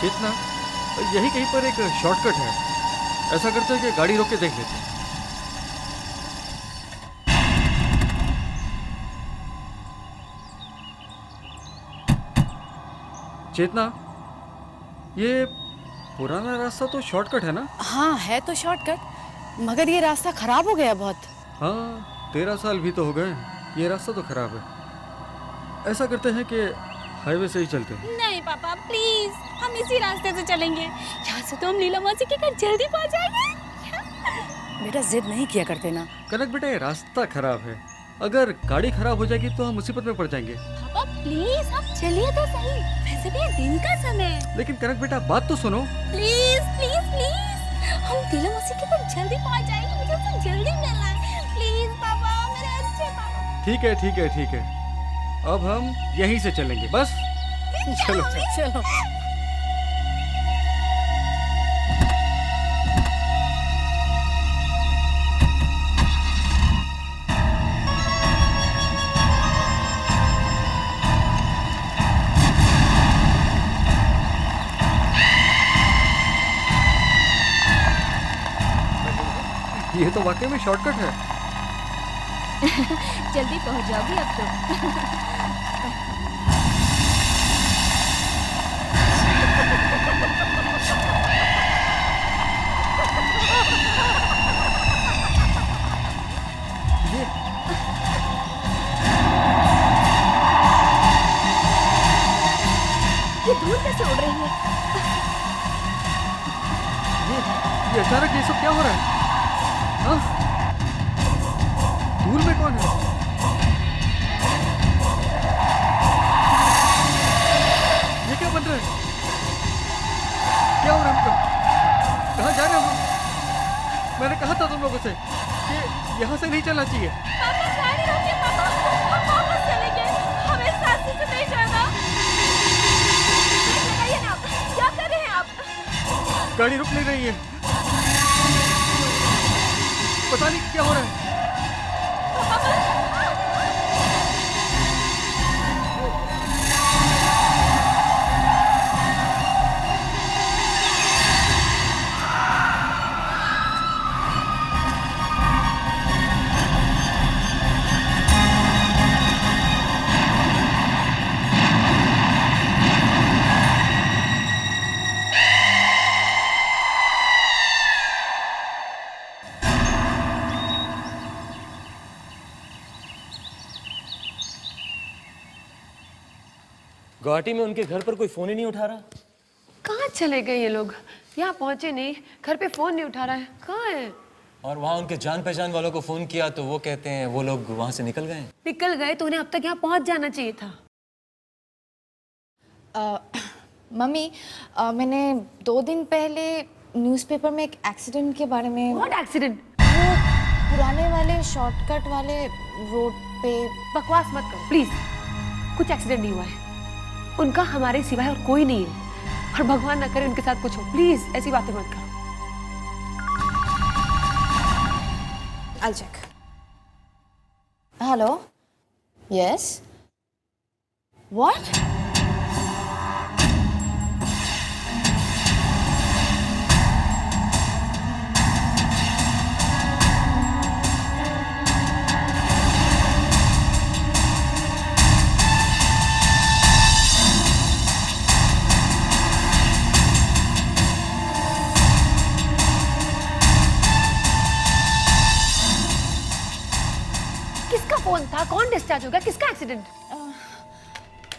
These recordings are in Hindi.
चेतना, यही कहीं पर एक शॉर्टकट है। ऐसा करते हैं कि गाड़ी रोक के देख लेते हैं। चेतना, ये पुराना रास्ता तो शॉर्टकट है ना? हाँ है तो शॉर्टकट, मगर ये रास्ता खराब हो गया बहुत। हाँ, 13 साल भी तो हो गए। ये रास्ता तो खराब है। ऐसा करते हैं कि हाईवे से ही चलते हैं। नहीं पापा प्लीज, हम इसी रास्ते से चलेंगे। यहाँ से तो हम लीला मौसी के घर जल्दी पहुँच जाएंगे। बेटा जिद नहीं किया करते ना। कनक बेटा, ये रास्ता खराब है। अगर गाड़ी खराब हो जाएगी तो हम मुसीबत में पड़ जाएंगे। पापा प्लीज आप चलिए तो सही, वैसे भी ये दिन का समय है। लेकिन कनक बेटा, बात तो सुनो। प्लीज प्लीज प्लीज, हम लीला मौसी के घर जल्दी पहुँच जाएंगे। मुझे उससे जल्दी मिलना है। प्लीज पापा, मेरे अच्छे पापा। ठीक है ठीक है ठीक है, अब हम यहीं से चलेंगे बस। चलो चलो। ये तो वाकई में शॉर्टकट है। जल्दी पहुँच जाओगी अब तो। ये धूल कैसे उड़ रही है? ये अचानक ये सब क्या हो रहा है? हाँ? धूल में कौन है? ये क्या बन रहा है? क्या हो रहा है हमको? कहाँ जा रहे हैं हम? मैंने कहा था तुम लोगों से कि यहाँ से नहीं चलना चाहिए। पापा गाड़ी रोकिए पापा, हम वापस चलेंगे। हमें इस रास्ते से नहीं जाना। ब्रेक लगाइए ना आप, क्या कर रहे हैं आप? गाड़ी रुक नहीं रही है। पता नहीं क्या हो रहा है। गुवाहाटी में उनके घर पर कोई फोन ही नहीं उठा रहा। कहाँ चले गए ये लोग? यहाँ पहुंचे नहीं, घर पे फोन नहीं उठा रहा है, कहाँ है? और वहाँ उनके जान पहचान वालों को फोन किया तो वो कहते हैं वो लोग वहाँ से निकल गए। निकल गए तो उन्हें अब तक यहाँ पहुंच जाना चाहिए था। मम्मी, मैंने 2 दिन पहले न्यूज़पेपर में एक एक्सीडेंट के बारे में। What accident? वो पुराने वाले शॉर्टकट वाले रोड पे। बकवास मत करो प्लीज, कुछ एक्सीडेंट नहीं हुआ है। उनका हमारे सिवाय और कोई नहीं है, और भगवान ना करे उनके साथ कुछ हो। प्लीज ऐसी बातें मत करो। I'll check. Hello? Yes? What? किसका फोन था? कौन डिस्चार्ज हो गया? किसका एक्सीडेंट?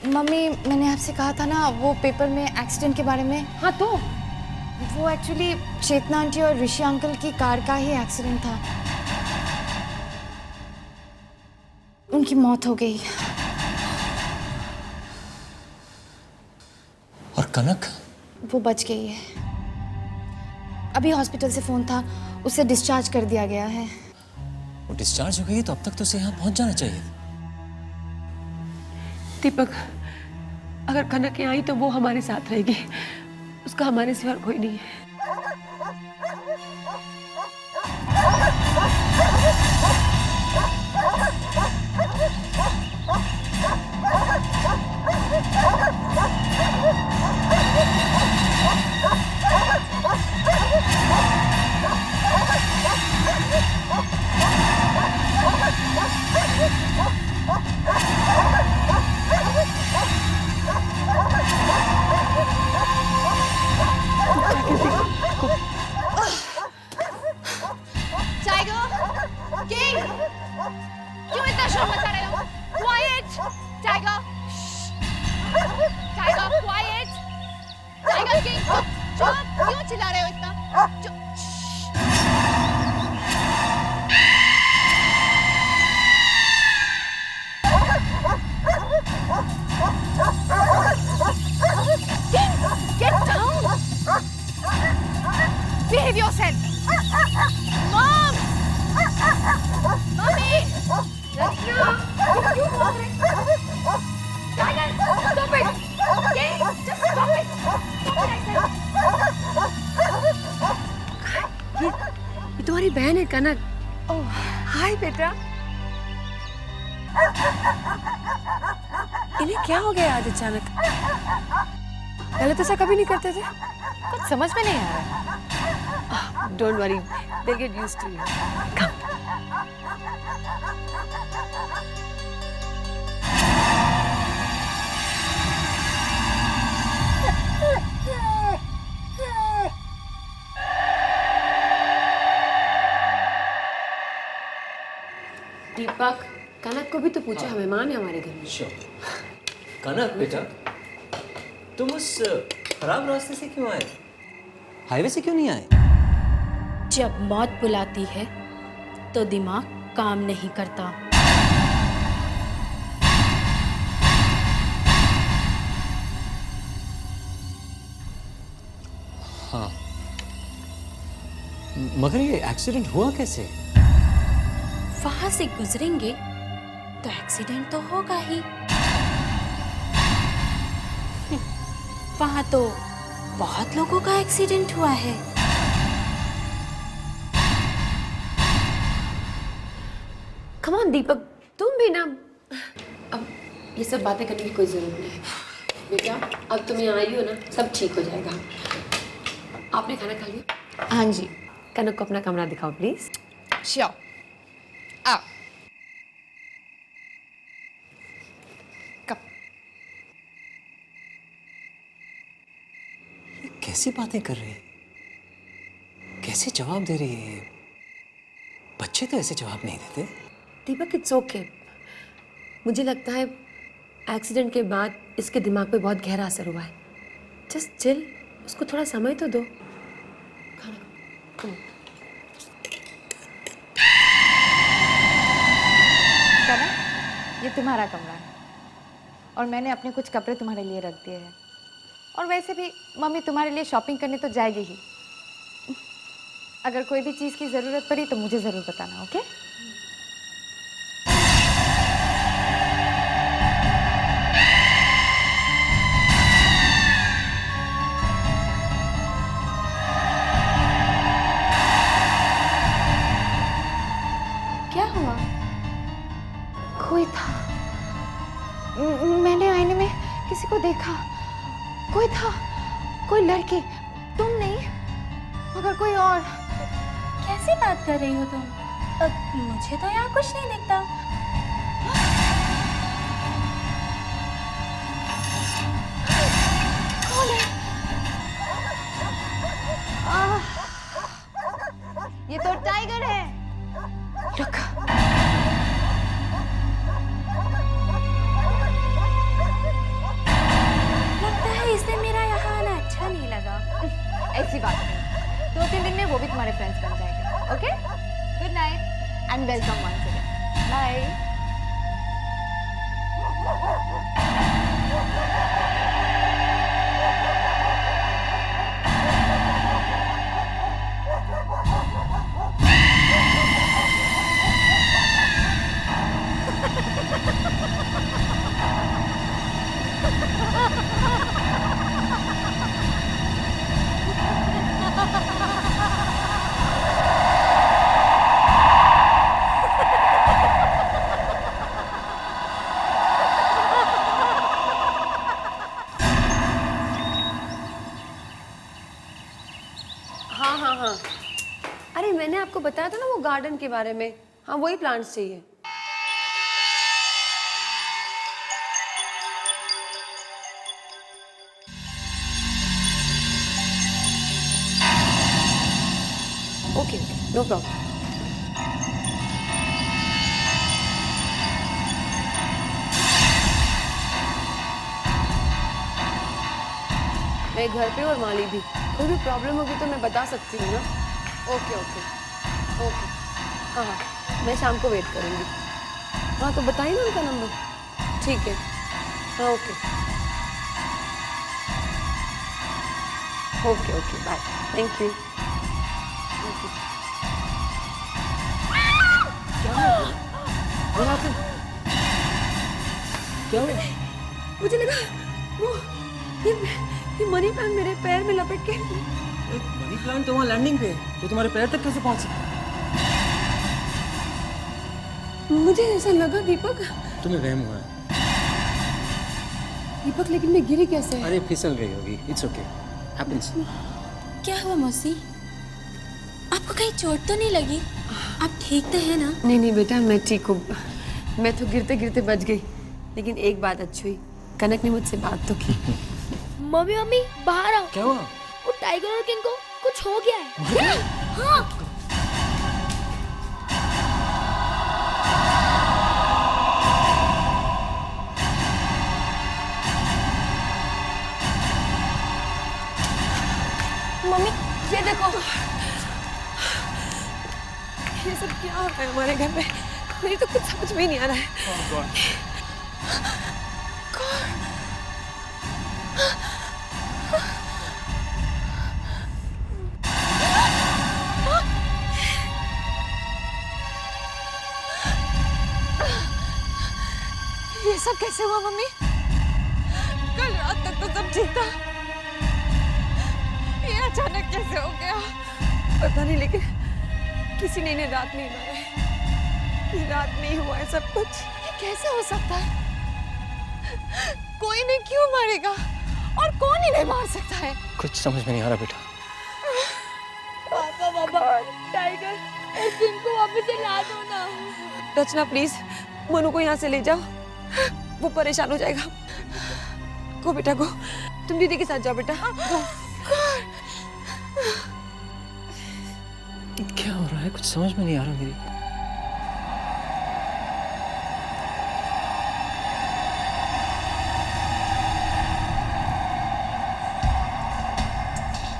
मम्मी, मैंने आपसे कहा था ना वो पेपर में एक्सीडेंट के बारे में। हाँ तो वो एक्चुअली चेतना आंटी और ऋषि अंकल की कार का ही एक्सीडेंट था। उनकी मौत हो गई। और कनक? वो बच गई है। अभी हॉस्पिटल से फोन था, उसे डिस्चार्ज कर दिया गया है। वो डिस्चार्ज हो गई तो अब तक तो उसे यहाँ पहुँच जाना चाहिए। दीपक, अगर कनक यहाँ आई तो वो हमारे साथ रहेगी, उसका हमारे सिवा कोई नहीं है। Get down! Behave yourself! Mom! Mommy! Rachna! You want it? Tiger! Stop it! Okay? Just stop it! Stop it, I said! ये तुम्हारी बहन है कनक। Oh, हाय बेटा। इन्हें क्या हो गया आज अचानक? पहले तो ऐसा कभी नहीं करते थे। कुछ समझ में नहीं आ रहा। Don't worry, they'll get used to you. Come. दीपक, कनक को भी तो पूछो, हम मेहमान है हमारे घर में। कनक बेटा, तुम उस खराब रास्ते से क्यों आए? हाईवे से क्यों नहीं आए? जब मौत बुलाती है तो दिमाग काम नहीं करता। हाँ, मगर ये एक्सीडेंट हुआ कैसे? वहां से गुजरेंगे तो एक्सीडेंट तो होगा ही। वहां तो बहुत लोगों का एक्सीडेंट हुआ है। Come on दीपक, तुम भी ना। अब ये सब बातें करने की कोई जरूरत नहीं है। बेटा, अब तुम यहाँ आई हो ना, सब ठीक हो जाएगा। आपने खाना खा लिया? हाँ जी। कनक को अपना कमरा दिखाओ प्लीज। Sure. Ah. कैसी बातें कर रही है? कैसे जवाब दे रही है? बच्चे तो ऐसे जवाब नहीं देते। दीपक, इट्स ओके। मुझे लगता है एक्सीडेंट के बाद इसके दिमाग पे बहुत गहरा असर हुआ है। जस्ट चिल, उसको थोड़ा समय तो दो। खाना खाओ। कनक, ये तुम्हारा कमरा है और मैंने अपने कुछ कपड़े तुम्हारे लिए रख दिए हैं। और वैसे भी मम्मी तुम्हारे लिए शॉपिंग करने तो जाएगी ही। अगर कोई भी चीज़ की ज़रूरत पड़ी तो मुझे ज़रूर बताना, ओके? क्या हुआ? कोई था। मैंने आईने में किसी को देखा। कोई था, कोई लड़की। तुम नहीं, मगर कोई और। कैसी बात कर रही हो तुम? मुझे तो यहाँ कुछ नहीं दिखता। कौन है? ये तो टाइगर है। रुक। लगता है इसने मेरा यहाँ आना अच्छा नहीं लगा। ऐसी बात नहीं, 2-3 दिन में वो भी तुम्हारे फ्रेंड्स बन जाएंगे, okay? Good night and welcome once again. Bye. हाँ, अरे मैंने आपको बताया था ना वो गार्डन के बारे में। हाँ, वही प्लांट्स चाहिए। Okay, no problem. मैं घर पे और माली भी। कोई भी प्रॉब्लम होगी तो मैं बता सकती हूँ ना। ओके ओके ओके, हाँ हाँ, मैं शाम को वेट करूँगी। हाँ, तो बताइए ना उनका नंबर। ठीक है, हाँ okay okay okay bye thank you. क्या हुआ? मुझे लगा वो ये मनी प्लांट मेरे पैर में लपेट के। मनी प्लांट तो वहाँ लैंडिंग पे है, तो तुम्हारे पैर तक कैसे पहुँच सकता? मुझे ऐसा लगा दीपक। तुम्हें वहम हुआ है। दीपक लेकिन मैं गिरी कैसे? अरे फिसल गई होगी, इट्स ओके, हैपेंस। क्या हुआ मौसी? आपको कहीं चोट तो नहीं लगी? आप ठीक तो है ना? नहीं नहीं बेटा मैं ठीक हूँ। मैं तो गिरते गिरते बच गई, लेकिन एक बात अच्छी हुई, कनक ने मुझसे बात तो की। मम्मी मम्मी बाहर आओ। क्या हुआ? वो टाइगर और किंग को कुछ हो गया है। हाँ मम्मी ये देखो, ये सब क्या हो रहा है हमारे घर में? मेरी तो कुछ समझ में ही नहीं आ रहा है। ये सब कैसे हुआ मम्मी? कल रात तक तो सब ठीक था, ये अचानक कैसे हो गया पता नहीं, लेकिन किसी ने इन्हें रात नहीं मारा। ये रात में ही हुआ है सब कुछ। ये कैसे हो सकता है? कोई इन्हें क्यों मारेगा और कौन इन्हें मार सकता है? कुछ समझ में नहीं आ रहा बेटा। पापा टाइगर और किंग को वापस से ला दो ना। रचना प्लीज मनु को यहाँ से ले जाओ, वो परेशान हो जाएगा। गो बेटा गो, तुम दीदी के साथ जाओ बेटा। गो। क्या हो रहा है? कुछ समझ में नहीं आ रहा मेरी।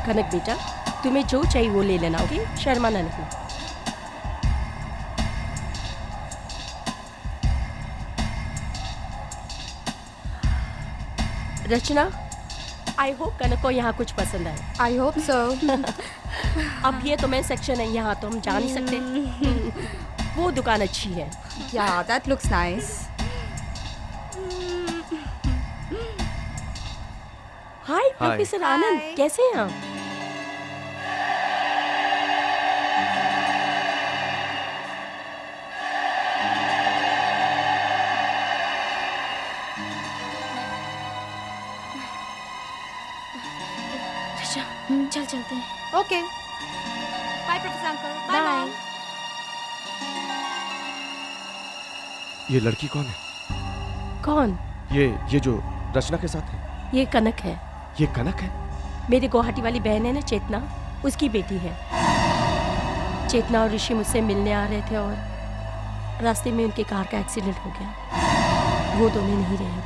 कनक बेटा, तुम्हें जो चाहिए वो ले लेना, ओके? शर्माना नहीं। रचना, आई होप कनक को यहाँ कुछ पसंद आए। I hope so. अब ये तो मैं सेक्शन है, यहाँ तो हम जा नहीं सकते। वो दुकान अच्छी है। Yeah, that looks nice. Hi professor Anand, कैसे हैं आप? चल चलते हैं। Okay. Bye, Professor Uncle. Bye, Mom. ये लड़की कौन है? कौन? ये जो रचना के साथ है, ये कनक है। ये कनक है? मेरी गुवाहाटी वाली बहन है ना चेतना, उसकी बेटी है। चेतना और ऋषि मुझसे मिलने आ रहे थे और रास्ते में उनकी कार का एक्सीडेंट हो गया। वो दोनों नहीं रहे।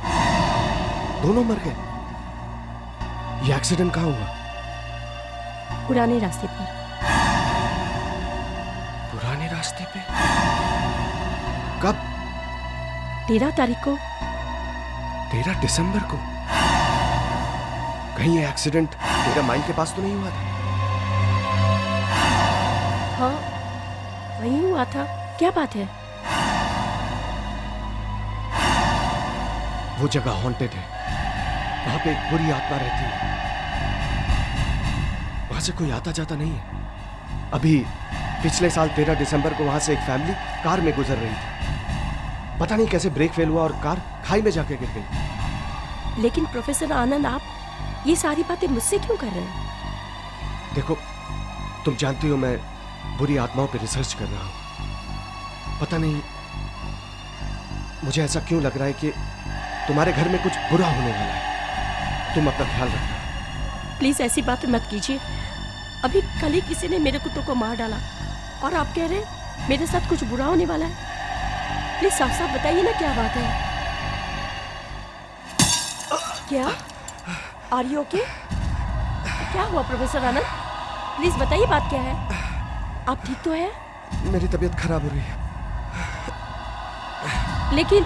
दोनों मर गए? ये एक्सीडेंट कहाँ हुआ? पुराने रास्ते पर। पुराने रास्ते पे? कब? 13 तारीख को। 13 दिसंबर को? कहीं ये एक्सीडेंट तेरा माइंड के पास तो नहीं हुआ था? हाँ वहीं हुआ था। क्या बात है? वो जगह हॉन्टेड है, वहां पे एक बुरी आत्मा रहती है। वहां से कोई आता जाता नहीं है। अभी पिछले साल 13 दिसंबर को वहां से एक फैमिली कार में गुजर रही थी। पता नहीं कैसे ब्रेक फेल हुआ और कार खाई में जाके गिर गई। लेकिन प्रोफेसर आनंद, आप ये सारी बातें मुझसे क्यों कर रहे हैं? देखो, तुम जानती हो मैं बुरी आत्माओं पे रिसर्च कर रहा हूं। पता नहीं मुझे ऐसा क्यों लग रहा है कि तुम्हारे घर में कुछ बुरा होने वाला है। तुम अपना ख्याल रखना। प्लीज ऐसी बातें मत कीजिए। अभी कल ही किसी ने मेरे कुत्तों को मार डाला और आप कह रहे हैं मेरे साथ कुछ बुरा होने वाला है। प्लीज साफ साफ बताइए ना क्या बात है। क्या? Are you okay? क्या हुआ प्रोफेसर आनंद? प्लीज बताइए बात क्या है। आप ठीक तो है? मेरी तबीयत खराब हो रही है। लेकिन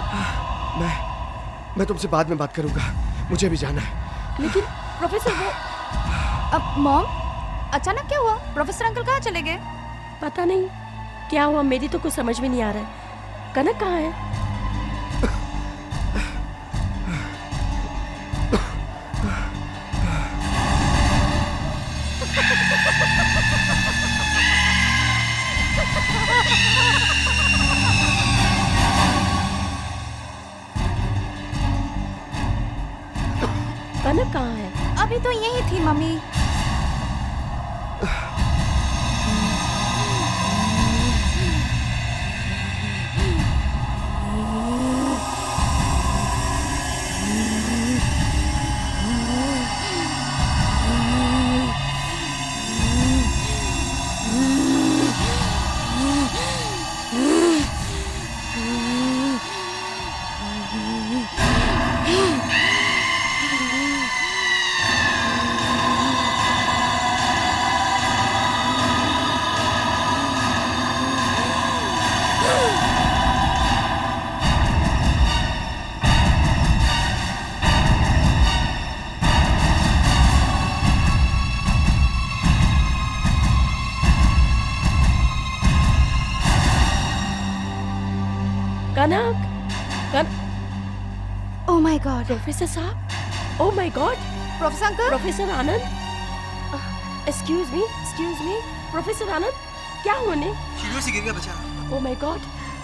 मैं तुमसे बाद में बात करूंगा, मुझे भी जाना है। लेकिन प्रोफेसर वो अब मॉम, अचानक क्या हुआ? प्रोफेसर अंकल कहाँ चले गए? पता नहीं क्या हुआ, मेरी तो कुछ समझ में नहीं आ रहा है। कनक कहाँ है? कनक कहाँ है? अभी तो यही थी mummy. Kanak, oh my god, professor साहब, oh my god, professor uncle, professor Anand, excuse me, professor Anand, क्या हुआ ने? सीढ़ियों से गिर गया बेचारा। Oh my god,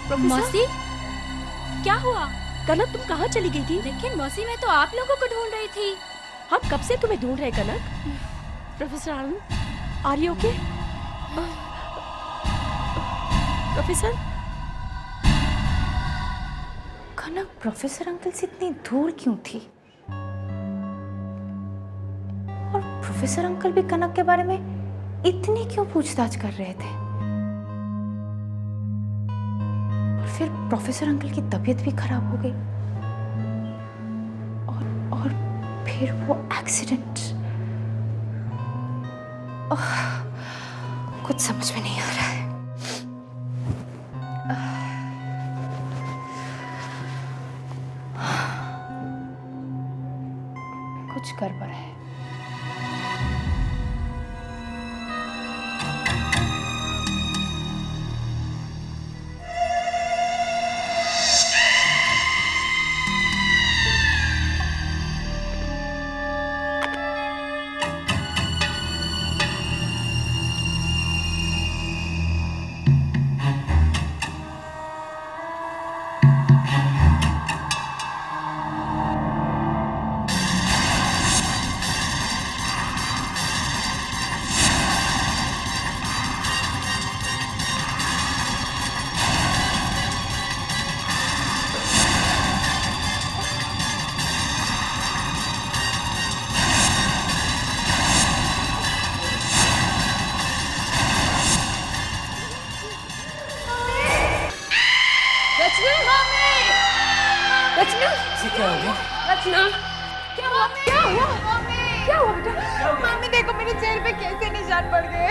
professor. मौसी, क्या हुआ? कनक तुम कहाँ चली गई थी? लेकिन मौसी, मैं तो आप लोगों को ढूंढ रही थी। हम कब से तुम्हें ढूंढ रहे Kanak. Professor Anand, are you okay? Professor, Kanak professor uncle से इतनी दूर क्यों थी? और प्रोफेसर अंकल भी कनक के बारे में इतनी क्यों पूछताछ कर रहे थे? और फिर प्रोफेसर अंकल की तबीयत भी खराब हो गई, और फिर वो एक्सीडेंट। कुछ समझ में नहीं आ रहा है। कुछ गड़बड़ है। मम्मी देखो, मेरे चेहरे पे कैसे निशान पड़ गए।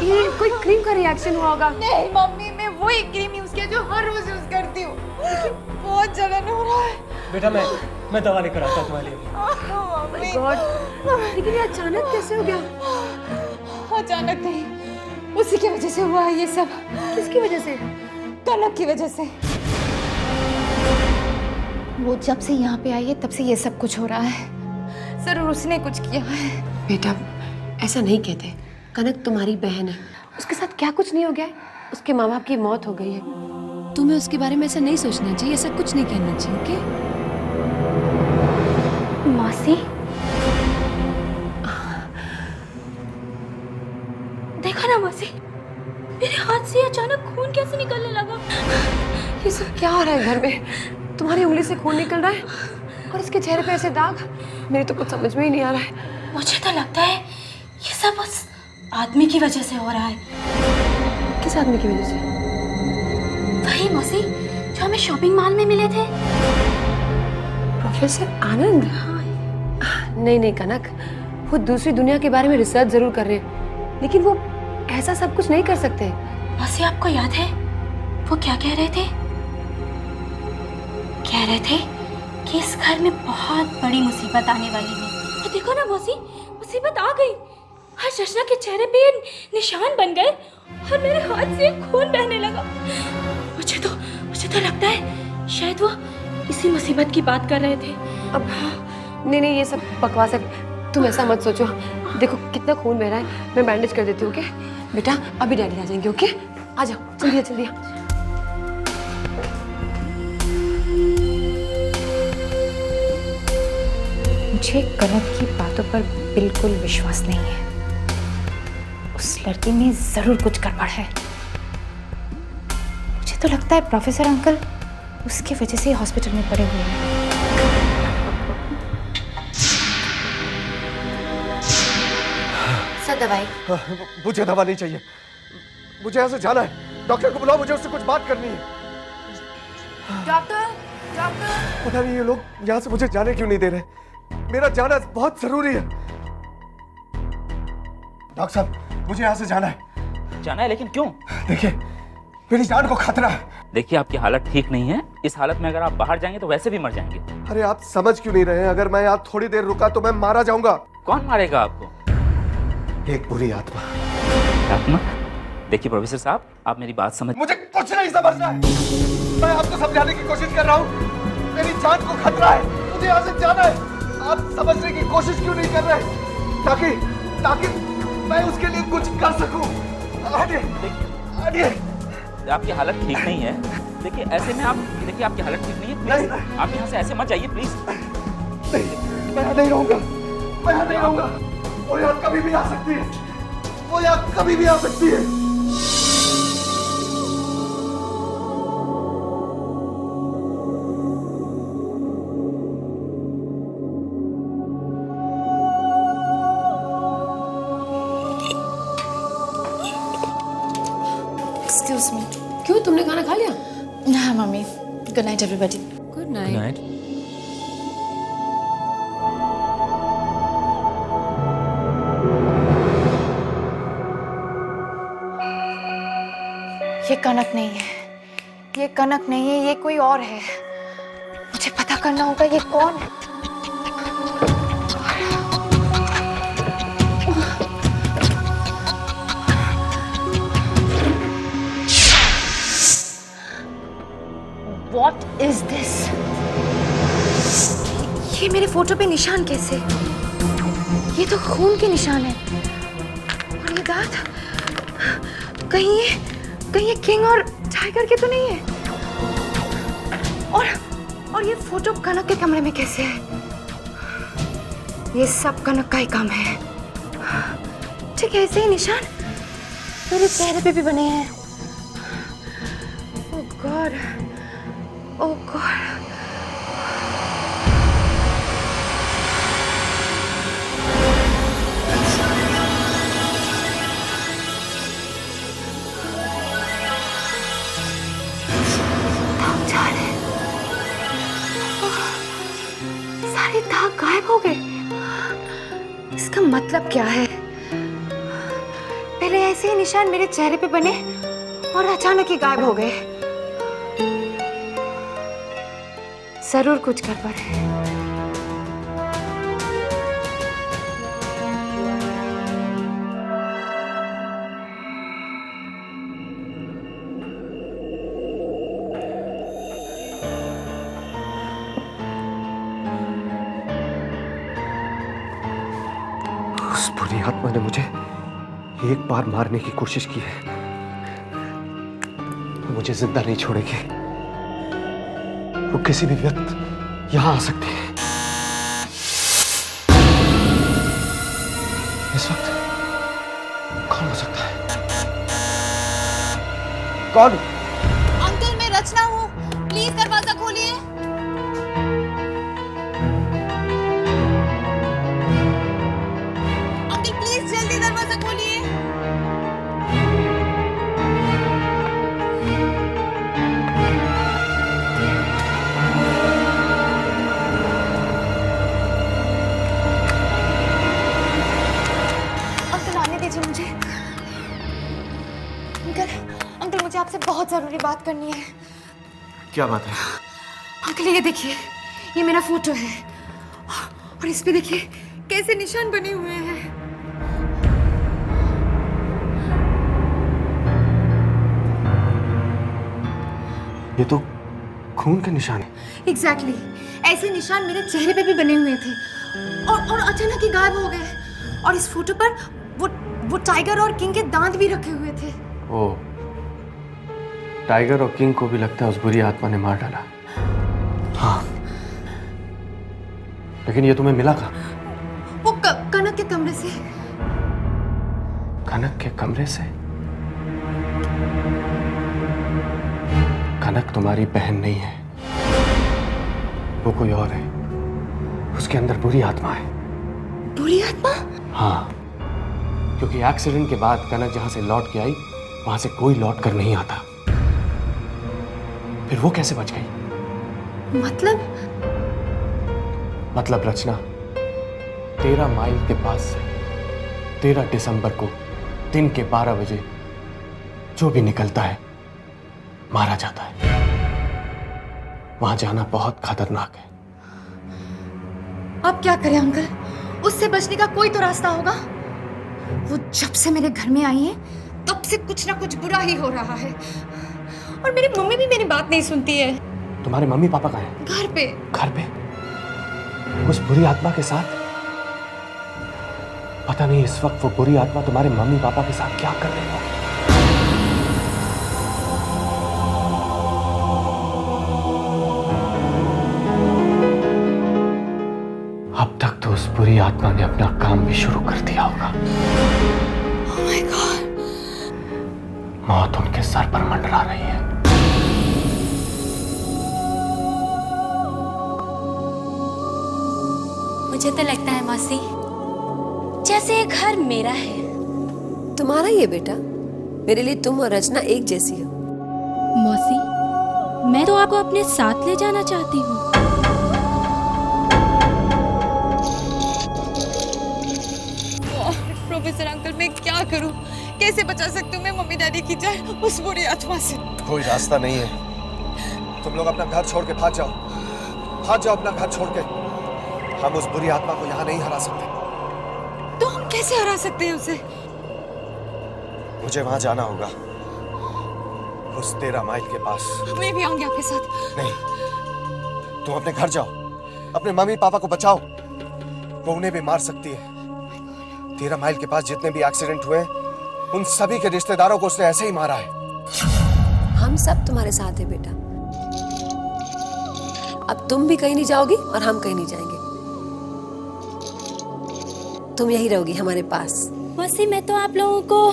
ये कोई क्रीम का रिएक्शन हुआ होगा। नहीं मम्मी, मैं वही क्रीम यूज किया जो हर रोज यूज करती हूँ। बहुत जलन हो रहा है। बेटा मैं दवा लेकर आता हूँ तुम्हारे लिए। मम्मी, लेकिन ये अचानक कैसे हो गया? अचानक नहीं, उसी की वजह से हुआ है ये सब। किसकी वजह से? कनक की वजह से। वो जब से यहाँ पे आई है तब से ये सब कुछ हो रहा है। जरूर उसने कुछ किया है। बेटा, ऐसा नहीं कहते। कनक तुम्हारी बहन है, उसके साथ क्या कुछ नहीं हो गया है। उसके माँ बाप की मौत हो गई है। तुम्हें उसके बारे में ऐसा नहीं सोचना चाहिए, ऐसा कुछ नहीं कहना चाहिए, ओके? मौसी, देखा ना मौसी, मेरे हाथ से अचानक खून कैसे निकलने लगा। ये सब क्या हो रहा है घर में? तुम्हारी उंगली से खून निकल रहा है और इसके चेहरे पे ऐसे दाग। मेरे तो कुछ समझ में ही नहीं आ रहा है। मुझे तो लगता है ये सब बस आदमी की वजह से हो रहा है। किस आदमी की वजह से? वही मौसी जो हमें शॉपिंग मॉल में मिले थे। प्रोफेसर आनंद? नहीं नहीं कनक, वो दूसरी दुनिया के बारे में रिसर्च जरूर कर रहे हैं, लेकिन वो ऐसा सब कुछ नहीं कर सकते। मौसी, आपको याद है वो क्या कह रहे थे? कह रहे थे कि इस घर में बहुत बड़ी मुसीबत आने वाली है। और देखो ना मौसी, मुसीबत आ गई। हर शशना के चेहरे पे निशान बन गए और मेरे हाथ से खून बहने लगा। मुझे तो लगता है शायद वो इसी मुसीबत की बात कर रहे थे। अब नहीं नहीं, ये सब बकवास है, तुम ऐसा मत सोचो। देखो कितना खून बह रहा है, मैं बैंडेज कर देती हूँ। ओके बेटा, अभी डैडी आ जाएंगे। ओके आ जाओ, जल्दी जल्दी। मुझे कनक की बातों पर बिल्कुल विश्वास नहीं है। उस लड़की में जरूर कुछ गड़बड़ है। मुझे तो लगता है प्रोफेसर अंकल उसकी वजह से हॉस्पिटल में पड़े हुए हैं। सर दवाई। मुझे दवा नहीं चाहिए, मुझे यहाँ से जाना है। डॉक्टर को बुलाओ, मुझे उससे कुछ बात करनी है। Doctor, doctor. पता नहीं ये लोग यहाँ से मुझे जाने क्यों नहीं दे रहे। मेरा जाना बहुत जरूरी है। डॉक्टर साहब, मुझे यहाँ से जाना है। जाना है, लेकिन क्यों? देखिए, मेरी जान को खतरा है। देखिए, आपकी हालत ठीक नहीं है। इस हालत में अगर आप बाहर जाएंगे तो वैसे भी मर जाएंगे। अरे आप समझ क्यों नहीं रहे हैं? अगर मैं यहाँ थोड़ी देर रुका तो मैं मारा जाऊंगा। कौन मारेगा आपको? एक बुरी आत्मा। आत्मा? देखिए प्रोफेसर साहब, आप मेरी बात समझ। मुझे कुछ नहीं समझना है। मैं आपको समझाने की कोशिश कर रहा हूँ। मेरी जान को खतरा है, मुझे यहाँ से जाना है। आप समझने की कोशिश क्यों नहीं कर रहे? ताकि मैं उसके लिए कुछ कर सकूं। आपकी हालत ठीक नहीं है। देखिए ऐसे में आप, देखिए आपकी हालत ठीक नहीं है। प्लीज आप यहाँ से ऐसे मत जाइए प्लीज। नहीं, मैं नहीं रहूंगा। मैं यहाँ नहीं रहूंगा। वो यहाँ कभी भी आ सकती है। वो यहाँ कभी भी आ सकती है। Excuse me. क्यों, तुमने खाना खा लिया? हाँ mummy. Good night everybody. Good night. ये कनक नहीं है, ये कनक नहीं है, ये कोई और है। मुझे पता करना होगा ये कौन है। What is this? ये मेरे फोटो पे निशान कैसे? ये तो खून के निशान है। और ये दांत कहीं ये किंग और टाइगर के तो नहीं है। और ये फोटो कनक के कमरे में कैसे है? ये सब कनक का ही काम है। ठीक है, ऐसे ही निशान मेरे चेहरे पे भी बने हैं। ओह गॉड, ओह गॉड। सारे दाग गायब हो गए। इसका मतलब क्या है? पहले ऐसे ही निशान मेरे चेहरे पे बने और अचानक ही गायब हो गए। जरूर कुछ गड़बड़ है। उस बुरी आत्मा ने मुझे एक बार मारने की कोशिश की है, वो मुझे जिंदा नहीं छोड़ेगी। वो किसी भी वक्त यहां आ सकती है। इस वक्त कौन हो सकता है? कौन? अंकल, मैं रचना हूँ, प्लीज दरवाजा खोलिए। अंकल प्लीज जल्दी दरवाजा खोलिए। मुझे अंकल मुझे आपसे बहुत जरूरी बात करनी है। क्या बात है? अंकल ये देखिए, ये मेरा फोटो है और इस पे देखिए कैसे निशान बने हुए हैं। ये तो खून के निशान है। एग्जैक्टली ऐसे निशान मेरे चेहरे पे भी बने हुए थे और अचानक ही गायब हो गए। और इस फोटो पर वो टाइगर और किंग के दांत भी रखे हुए थे। ओ, टाइगर और किंग को भी लगता है उस बुरी आत्मा ने मार डाला। हाँ, लेकिन ये तुम्हें मिला कहाँ? वो कनक के कमरे से। कनक के कमरे से? कनक तुम्हारी बहन नहीं है, वो कोई और है। उसके अंदर बुरी आत्मा है। बुरी आत्मा? हाँ, क्योंकि एक्सीडेंट के बाद कनक जहां से लौट के आई वहां से कोई लौट कर नहीं आता। फिर वो कैसे बच गई? मतलब रचना, 13 माइल के पास से 13 दिसंबर को दिन के 12 बजे जो भी निकलता है मारा जाता है। वहां जाना बहुत खतरनाक है। अब क्या करें अंकल? उससे बचने का कोई तो रास्ता होगा। वो जब से मेरे घर में आई है तब से कुछ ना कुछ बुरा ही हो रहा है और मेरी मम्मी भी मेरी बात नहीं सुनती है। तुम्हारे मम्मी पापा कहाँ हैं? घर पे। घर पे? उस बुरी आत्मा के साथ? पता नहीं इस वक्त वो बुरी आत्मा तुम्हारे मम्मी पापा के साथ क्या कर रही होगी। अब तक तो उस बुरी आत्मा ने अपना काम भी शुरू कर दिया होगा। Oh my God! मौत उनके सर पर मंडरा रही है। मुझे तो लगता है मौसी जैसे ये घर मेरा है। तुम्हारा ही है बेटा। मेरे लिए तुम और रचना एक जैसी हो। मौसी मैं तो आपको अपने साथ ले जाना चाहती हूँ। प्रोफेसर अंकल मैं क्या करूं? कैसे बचा सकती हूँ मैं मम्मी डैडी की जान उस बुरी आत्मा से? कोई रास्ता नहीं है। तुम लोग अपना घर छोड़ के भाग जाओ अपना घर छोड़ के। हम उस बुरी आत्मा को यहाँ नहीं हरा सकते। तो हम कैसे हरा सकते हैं उसे? मुझे वहां जाना होगा, उस 13 माइल के पास। मैं भी आऊंगी आपके साथ। नहीं, तुम अपने घर जाओ, अपने मम्मी पापा को बचाओ। वो उन्हें भी मार सकती है। 13 माइल के पास जितने भी एक्सीडेंट हुए उन सभी के रिश्तेदारों को उसने ऐसे ही मारा है। हम सब तुम्हारे साथ हैं बेटा। अब तुम भी कहीं नहीं जाओगी और हम कहीं नहीं जाएंगे। तुम यही रहोगी हमारे पास। मौसी मैं तो आप लोगों को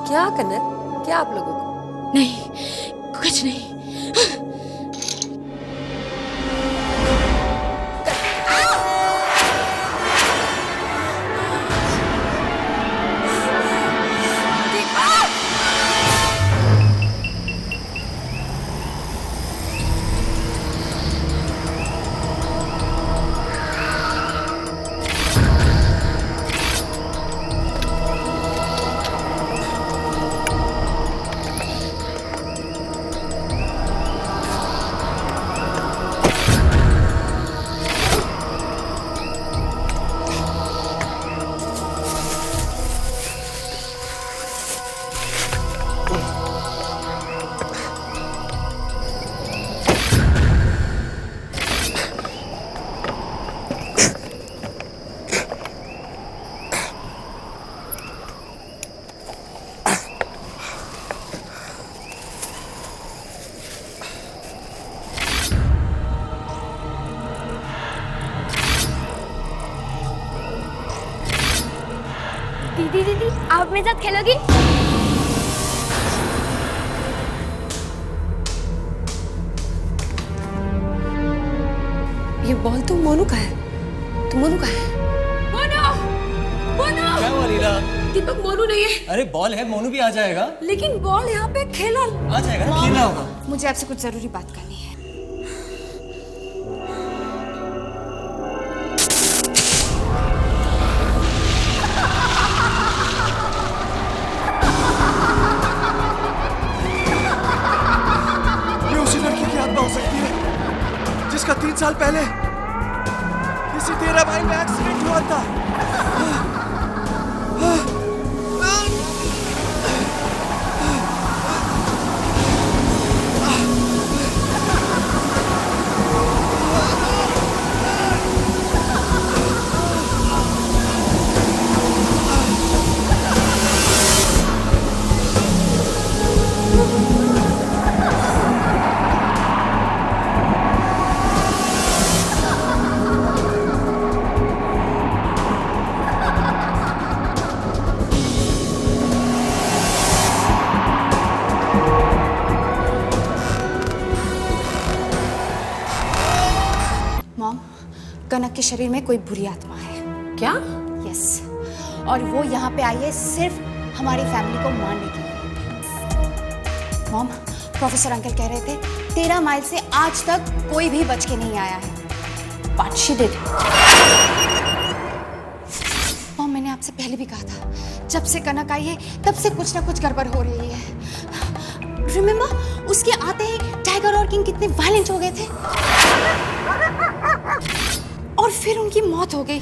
क्या करना है? क्या आप लोगों को? नहीं, कुछ नहीं। दीदी आप मेरे साथ खेलोगी? ये बॉल तो मोनू का है। तो मोनू का है। मोनू! क्या हुआ लीला? दीपक मोनू नहीं है। अरे बॉल है, मोनू भी आ जाएगा। लेकिन बॉल यहाँ पे खेला। आ जाएगा ना, खेलना होगा। मुझे आपसे कुछ जरूरी बात करनी है। साल पहले किसी 13 माइल में एक्सीडेंट हुआ था। मॉम, कनक के शरीर में कोई बुरी आत्मा है। क्या? यस, और वो यहाँ पे आई है सिर्फ हमारी फैमिली को मारने के लिए। मॉम, प्रोफेसर अंकल कह रहे थे 13 माइल से आज तक कोई भी बच के नहीं आया है। But she did. मॉम, मैंने आपसे पहले भी कहा था, जब से कनक आई है तब से कुछ ना कुछ गड़बड़ हो रही है। रिमेम्बर, उसके आते ही टाइगर और किंग कितने वायलेंट हो गए थे और फिर उनकी मौत हो गई।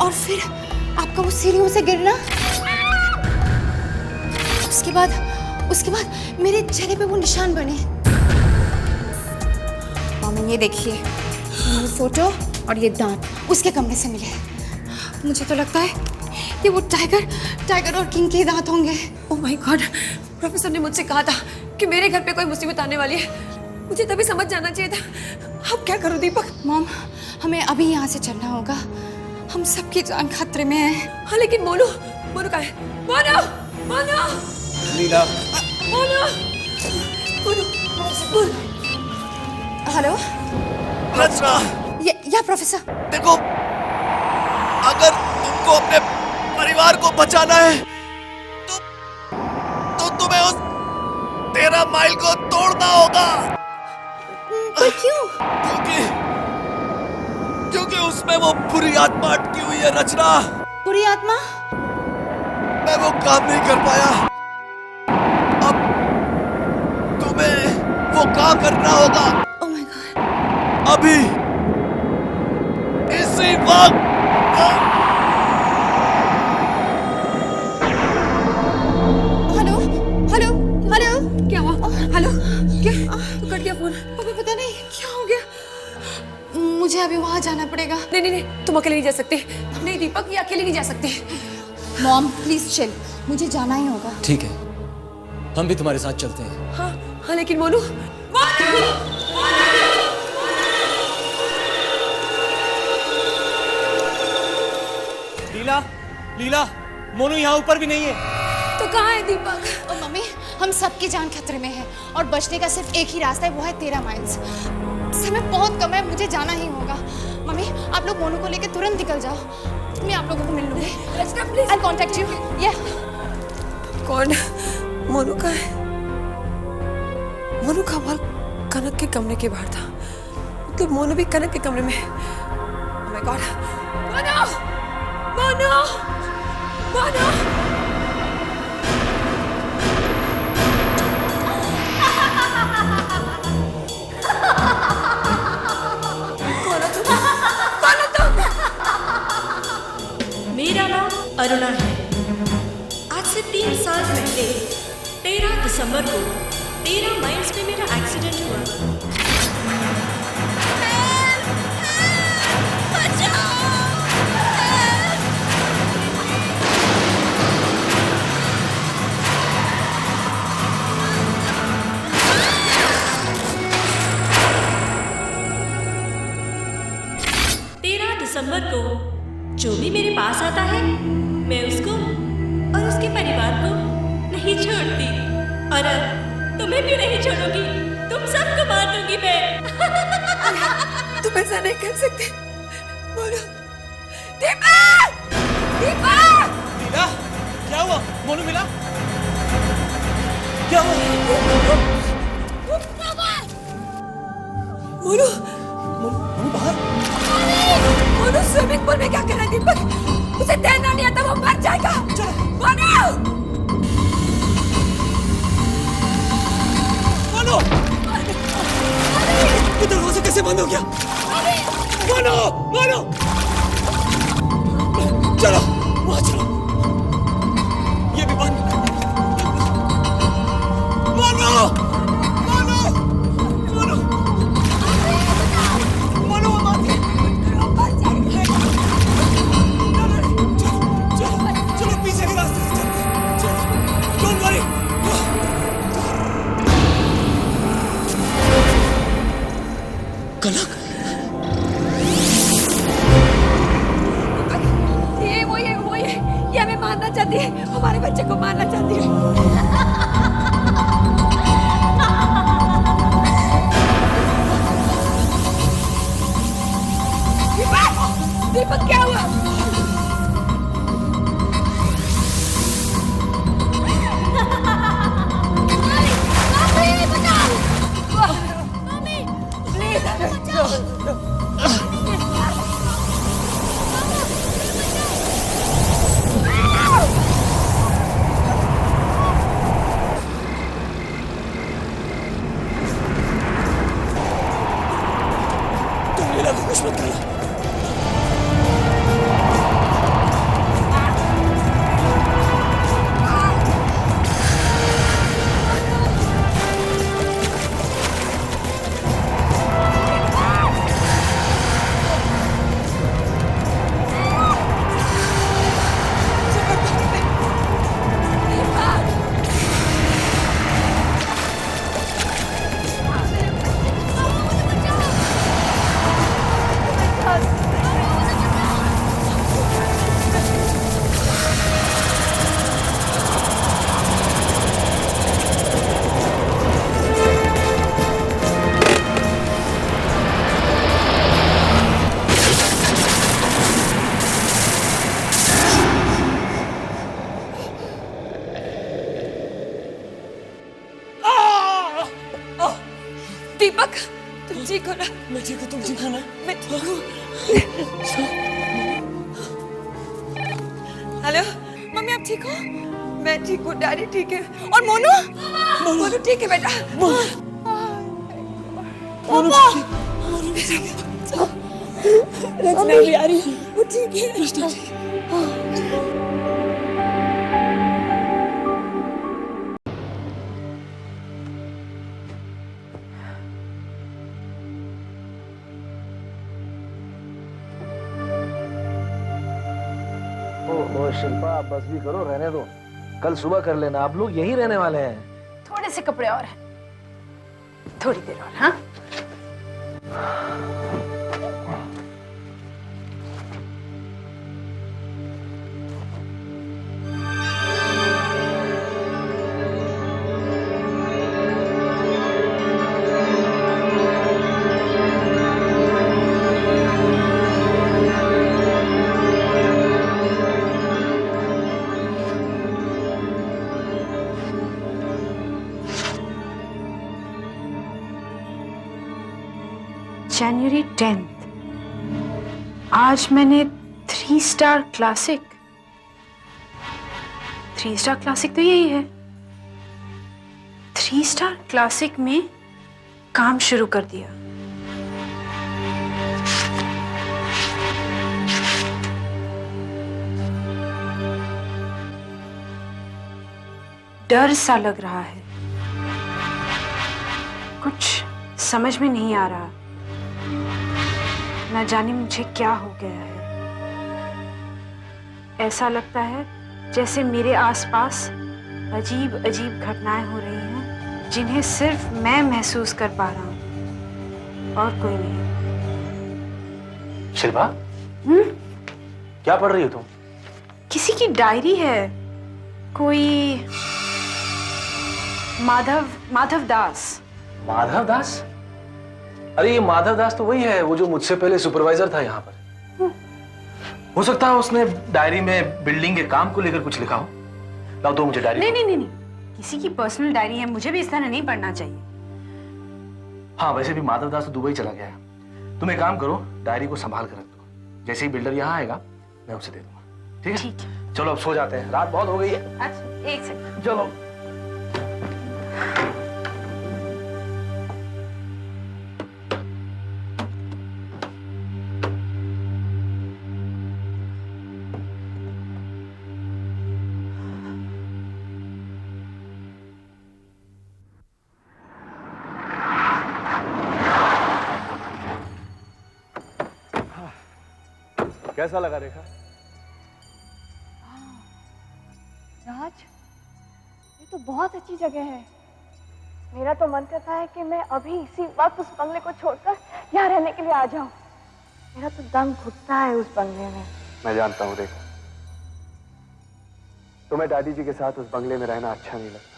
और फिर आपका वो सीढ़ियों से गिरना, उसके बाद मेरे चेहरे पे वो निशान बने। मामा, ये देखिए, ये फोटो और ये दांत उसके कमरे से मिले। मुझे तो लगता है ये वो टाइगर और किंग के दांत होंगे। ओह माय गॉड, प्रोफेसर ने मुझसे कहा था कि मेरे घर पे कोई मुसीबत आने वाली है। मुझे तभी समझ जाना चाहिए था। अब क्या करूं दीपक? मॉम, हमें अभी यहाँ से चलना होगा। हम सबकी जान खतरे में है। हाँ, लेकिन मोनू कहाँ है? मोनू! लीला, हेलो रचना, या प्रोफेसर। देखो, अगर तुमको अपने परिवार को बचाना है तो तुम्हें उस 13 माइल को तोड़ना होगा। पर क्यों? क्योंकि उसमें वो बुरी आत्मा अटकी हुई है रचना। बुरी आत्मा? मैं वो काम नहीं कर पाया। अब तुम्हें वो काम करना होगा। ओह माय गॉड। अभी इसी वक्त। हेलो, क्या हुआ? हेलो, क्या? तो कट गया फोन। अभी पता नहीं क्या हो गया। मुझे अभी वहां जाना पड़ेगा। नहीं, तुम अकेले नहीं जा सकते। नहीं दीपक, ये अकेले नहीं जा सकते। मॉम, प्लीज चिल, मुझे जाना ही होगा। ठीक है, हम भी तुम्हारे साथ चलते हैं। हाँ, लेकिन मोनू। लीला, मोनू यहाँ ऊपर भी नहीं है। तो कहाँ है दीपक? ओ मम्मी, हम सबकी जान खतरे में है और बचने का सिर्फ एक ही रास्ता है, वो है 13 माइल्स। समय बहुत कम है, मुझे जाना ही होगा। मम्मी, आप लोग मोनू को लेकर तुरंत निकल जाओ। मैं आप लोगों को मिल लूंगी। रचना please. I'll contact you. Yeah. कौन? मोनू का है? मोनू का बाल कनक के कमरे के बाहर था। मतलब मोनू भी कनक के कमरे में है। Oh my God. मोनू! मेरा नाम अरुणा है। आज से 3 साल पहले 13 दिसंबर को 13 माइल्स में मेरा एक्सीडेंट हुआ। दिसंबर को जो भी मेरे पास आता है, मैं उसको और उसके परिवार को नहीं छोड़ती। और अब तुम्हें भी नहीं छोड़ूंगी, तुम सबको मार दूंगी मैं। तुम ऐसा नहीं कर सकते। मोनू! दीपक! लीला, क्या हुआ? मोनू मिला? क्या हुआ? मोनू! मोनू बाहर? मोनू स्विमिंग पूल में क्या कर रहा है दीपक? उसे तैरना नहीं आता, वो मर जाएगा। मोनू! मोनू! बंद हो गया। मानो मानो, चलो वहां चलो, ये भी बंद। मानो मानो मानो मानो, चलो पीछे के रास्ते से चलते हैं। चलो, डोंट वरी। कनक, ये हमें मारना चाहती है, हमारे बच्चे को मारना चाहती है। दीपक क्या हुआ? तुम लीला को कुछ मत करना। दीपक, तुम ठीक हो ना? मैं ठीक हूँ, तुम ठीक हो ना? मैं ठीक हूँ। हेलो मम्मी, आप ठीक हो? मैं ठीक हूँ, डैडी ठीक है, और मोनू? मोनू ठीक है बेटा? रचना भी आ रही है, वो ठीक है। ओह शिल्पा, आप बस भी करो, रहने दो, कल सुबह कर लेना, आप लोग यहीं रहने वाले हैं। थोड़े से कपड़े और हैं, थोड़ी देर और। हाँ, January 10th, आज मैंने 3 स्टार क्लासिक, 3 स्टार क्लासिक तो यही है, 3 स्टार क्लासिक में काम शुरू कर दिया। डर सा लग रहा है, कुछ समझ में नहीं आ रहा, न जाने मुझे क्या हो गया है। ऐसा लगता है जैसे मेरे आसपास अजीब अजीब घटनाएं हो रही हैं, जिन्हें सिर्फ मैं महसूस कर पा रहा हूं और कोई नहीं। शिल्पा, क्या पढ़ रही हो तुम? किसी की डायरी है, कोई माधव दास। माधव दास? अरे ये माधव दास तो वही है, वो जो मुझसे पहले सुपरवाइजर था यहाँ पर। हो सकता है उसने डायरी में बिल्डिंग के काम को लेकर कुछ लिखा हो। लाओ दो मुझे डायरी। नहीं, किसी की पर्सनल डायरी है, मुझे भी इस तरह नहीं पढ़ना चाहिए। हाँ, वैसे भी माधव दास तो दुबई चला गया है। तुम एक काम करो, डायरी को संभाल कर रख दो, जैसे ही बिल्डर यहाँ आएगा मैं उसे दे दूंगा। ठीक है? ठीक है। चलो अब सो जाते हैं, रात बहुत हो गई है। अच्छा, एक सेकंड। चलो। कैसा लगा रेखा? राज, ये तो बहुत अच्छी जगह है। मेरा तो मन करता है कि मैं अभी इसी वक्त उस बंगले को छोड़कर यहाँ रहने के लिए आ जाऊं। मेरा तो दम घुटता है उस बंगले में। मैं जानता हूँ रेखा, तुम्हें डैडी जी के साथ उस बंगले में रहना अच्छा नहीं लगता,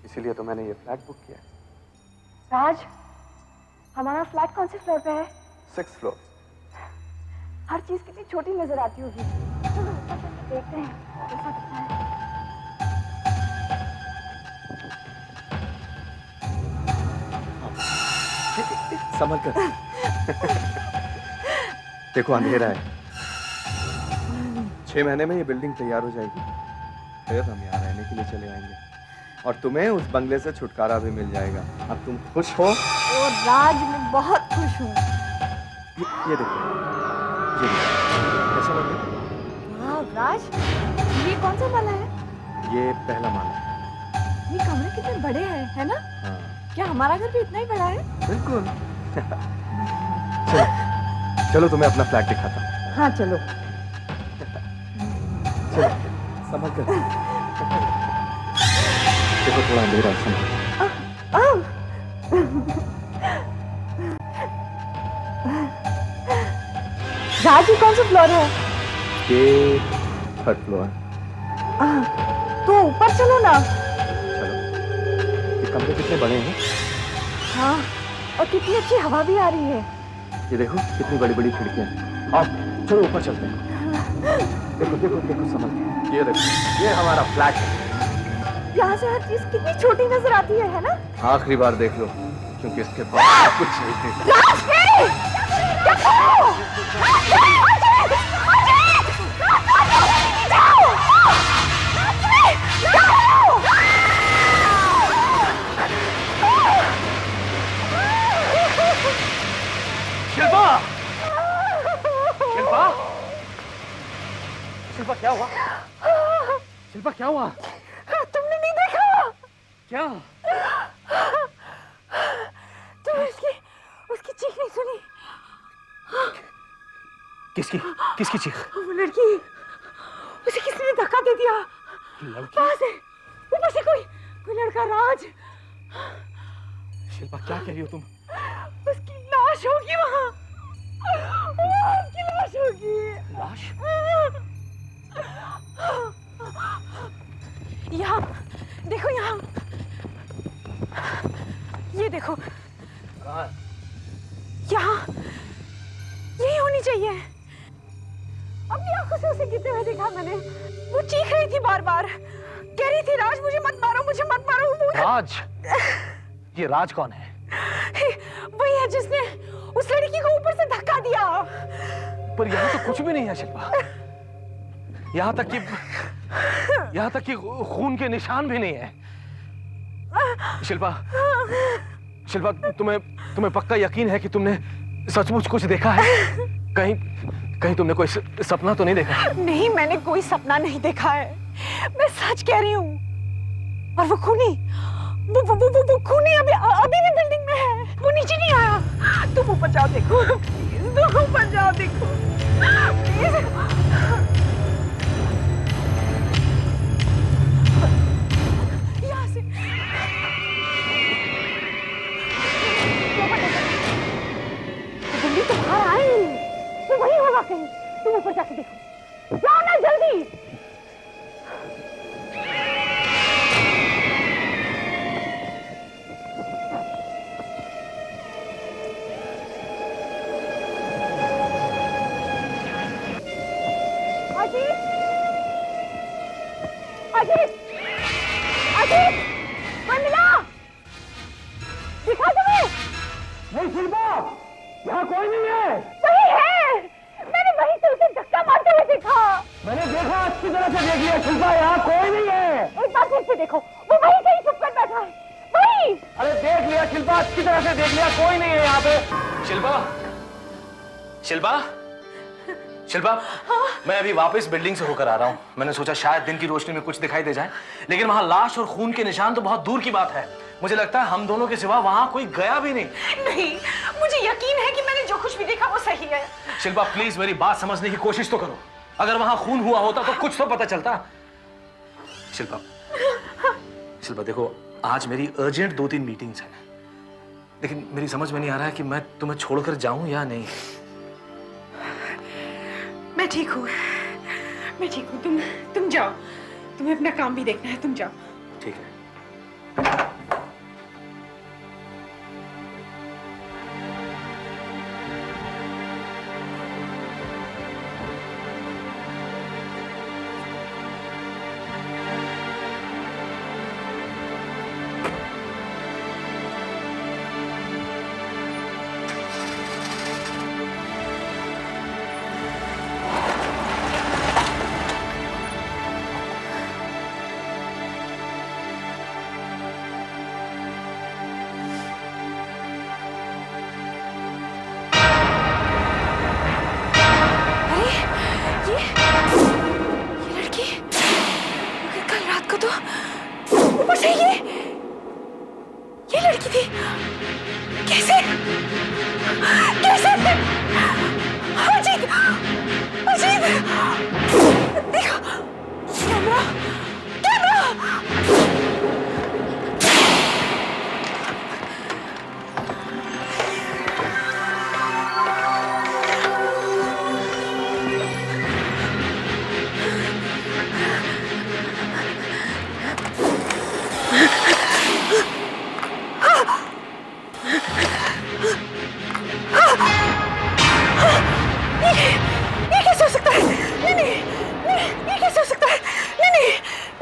इसीलिए तो मैंने ये फ्लैट बुक किया है। राज, हमारा फ्लैट कौन से फ्लोर पे है? 6th floor. हर चीज कितनी छोटी नजर आती होगी। चलो ऊपर चलकर देखते हैं कैसा दिखता है। संभल कर। देखो अंधेरा है। 6 महीने में ये बिल्डिंग तैयार हो जाएगी, फिर हम यहाँ रहने के लिए चले आएंगे और तुम्हें उस बंगले से छुटकारा भी मिल जाएगा। अब तुम खुश हो? ओ राज, मैं बहुत खुश हूँ। ये देखो, ये कैसा लग रहा है? वाह राज, ये कौन सा माला है? ये पहला माला है। ये कमरे कितने बड़े हैं, है ना? हाँ। क्या हमारा घर भी इतना ही बड़ा है? बिल्कुल। चलो, चलो तुम्हें अपना फ्लैट दिखाता हूँ। हाँ चलो। चलो, संभल कर। देखो थोड़ा अंधेरा है, संभल। राज, ये कौन सा फ्लोर है? ये 3rd फ्लोर। तो ऊपर चलो ना। चलो, ये कमरे कितने बड़े हैं? हाँ, और कितनी अच्छी हवा भी आ रही है। ये देखो कितनी बड़ी बड़ी खिड़कियां हैं। आओ चलो ऊपर चलते हैं। देखो देखो देखो, समझ। ये देखो, ये हमारा फ्लैट है। यहाँ से हर चीज कितनी छोटी नजर आती है ना? आखिरी बार देख लो, क्योंकि इसके बाद कुछ नहीं। शिल्पा! शिल्पा! शिल्पा क्या हुआ? शिल्पा क्या हुआ? तुमने नहीं देखा? क्या? तुमने उसकी चीख नहीं सुनी? किसकी? किसकी चीख? वो लड़की, उसे किसी ने धक्का दे दिया। लड़की? वहां से, ऊपर से कोई लड़का। राज, शिल्पा क्या कह रही हो तुम? उसकी लाश होगी वहां। उसकी लाश होगी। लाश? यहाँ देखो, यहाँ ये देखो। कहाँ? यहाँ यही होनी चाहिए। अपनी आंखों से उसे गिरते हुए देखा मैंने। वो चीख रही थी बार बार, कह रही थी राज मुझे मत मारो, मुझे मत मारो। राज? ये राज कौन है? वही है जिसने उस लड़की को ऊपर से धक्का दिया। पर यहाँ तो कुछ भी नहीं है शिल्पा। यहाँ तक कि खून के निशान भी नहीं है। शिल्पा, शिल्पा, तुम्हें पक्का यकीन है कि तुमने सचमुच कुछ देखा है? कहीं तुमने कोई सपना तो नहीं देखा? नहीं, मैंने कोई सपना नहीं देखा है। मैं सच कह रही हूँ। और वो खूनी, वो खूनी अभी भी बिल्डिंग में है। वो नीचे नहीं आया। तुम ऊपर जाओ देखो, प्लीज। तुम ऊपर जाओ देखो, प्लीज। यहाँ से बिल्ली तो बाहर आई, तो वही होगा कहीं। तुम ऊपर जाके देखो, जाओ ना जल्दी। अजीत, अजीत, मंजिला, दिखा तुम्हें? नहीं शिल्पा, यहाँ कोई नहीं है। वही है, मैंने वहीं से उसे धक्का मारते हुए देखा। मैंने देखा, अच्छी तरह से देख लिया शिल्पा, यहाँ कोई नहीं है। एक बार फिर से देखो, वो वहीं कहीं चुप कर बैठा है। वहीं। अरे देख लिया शिल्पा, अच्छी तरह से देख लिया, कोई नहीं है यहाँ पे। शिल्पा, शिल्पा, शिल्पा, मैं अभी वापस बिल्डिंग से होकर आ रहा हूँ। मैंने सोचा शायद दिन की रोशनी में कुछ दिखाई दे जाए, लेकिन वहाँ लाश और खून के निशान तो बहुत दूर की बात है। मुझे लगता है हम दोनों के सिवा वहाँ कोई गया भी नहीं। नहीं, मुझे यकीन है कि मैंने जो कुछ भी देखा वो सही है। शिल्पा प्लीज मेरी बात समझने की कोशिश तो करो। अगर वहाँ खून हुआ होता तो कुछ तो पता चलता। शिल्पा, शिल्पा देखो, आज मेरी अर्जेंट 2-3 मीटिंग्स हैं, लेकिन मेरी समझ में नहीं आ रहा है कि मैं तुम्हें छोड़कर जाऊं या नहीं। मैं ठीक हूँ, मैं ठीक हूँ। तुम जाओ, तुम्हें अपना काम भी देखना है, तुम जाओ। ठीक है। ये लड़की थी। कैसे कैसे अजीत, अजीत देखो, कैमरा कैमरा। ये कैसे हो सकता है? नहीं नहीं नहीं, ये कैसे हो सकता है? नहीं नहीं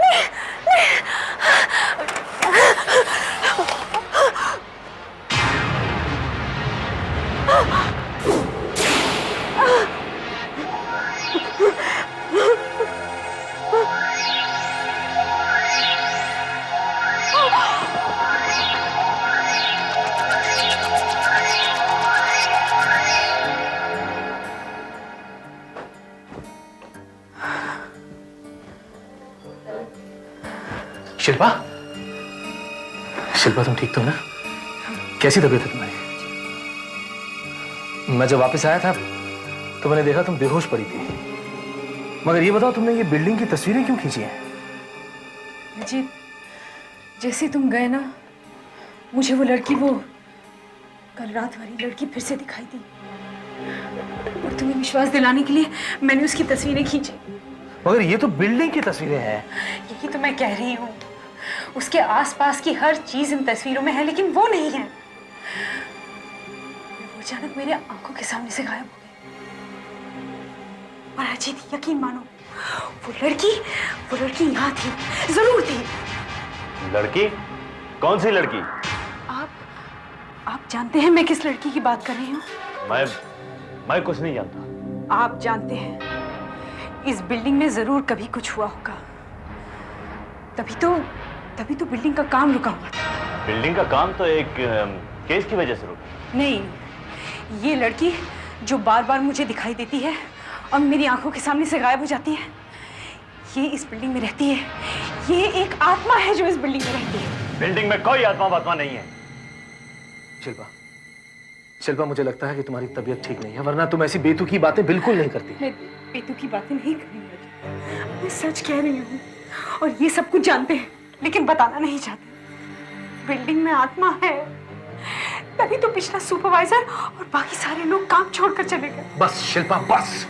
नहीं शिल्पा, शिल्पा तुम ठीक तो हो ना? कैसी तबीयत है तुम्हारी? मैं जब वापस आया था तो मैंने देखा तुम बेहोश पड़ी थी। मगर ये बताओ, तुमने ये बिल्डिंग की तस्वीरें क्यों खींची हैं? अजीत, जैसे तुम गए ना, मुझे वो लड़की, वो कल रात वाली लड़की फिर से दिखाई दी, और तुम्हें विश्वास दिलाने के लिए मैंने उसकी तस्वीरें खींची। मगर ये तो बिल्डिंग की तस्वीरें हैं। यही तो मैं कह रही हूँ, उसके आसपास की हर चीज इन तस्वीरों में है, लेकिन वो नहीं है। वो अचानक मेरे आंखों के सामने से गायब हो गई। और अजीत, यकीन मानो, वो लड़की यहाँ थी, जरूर थी। लड़की? कौन सी लड़की? आप जानते हैं मैं किस लड़की की बात कर रही हूँ? मैं कुछ नहीं जानता। आप जानते हैं, इस बिल्डिंग में जरूर कभी कुछ हुआ होगा, तभी तो बिल्डिंग का काम रुका हुआ था। बिल्डिंग का काम तो एक केस की वजह से रुका। नहीं, ये लड़की जो बार बार मुझे दिखाई देती है और मेरी आंखों के सामने से गायब हो जाती है, ये इस बिल्डिंग में रहती है। ये एक आत्मा है जो इस बिल्डिंग में रहती है। बिल्डिंग में कोई आत्मा नहीं है। शिल्पा, मुझे लगता है कि तुम्हारी तबीयत ठीक नहीं है, वरना तुम ऐसी बेतुकी बातें बिल्कुल नहीं करती। मैं बेतुकी बातें नहीं कर रही हूँ, मैं सच कह रही हूँ, और ये सब कुछ जानते हैं लेकिन बताना नहीं चाहते। बिल्डिंग में आत्मा है, तभी तो पिछला सुपरवाइजर और बाकी सारे लोग काम छोड़कर चले गए। बस शिल्पा, बस।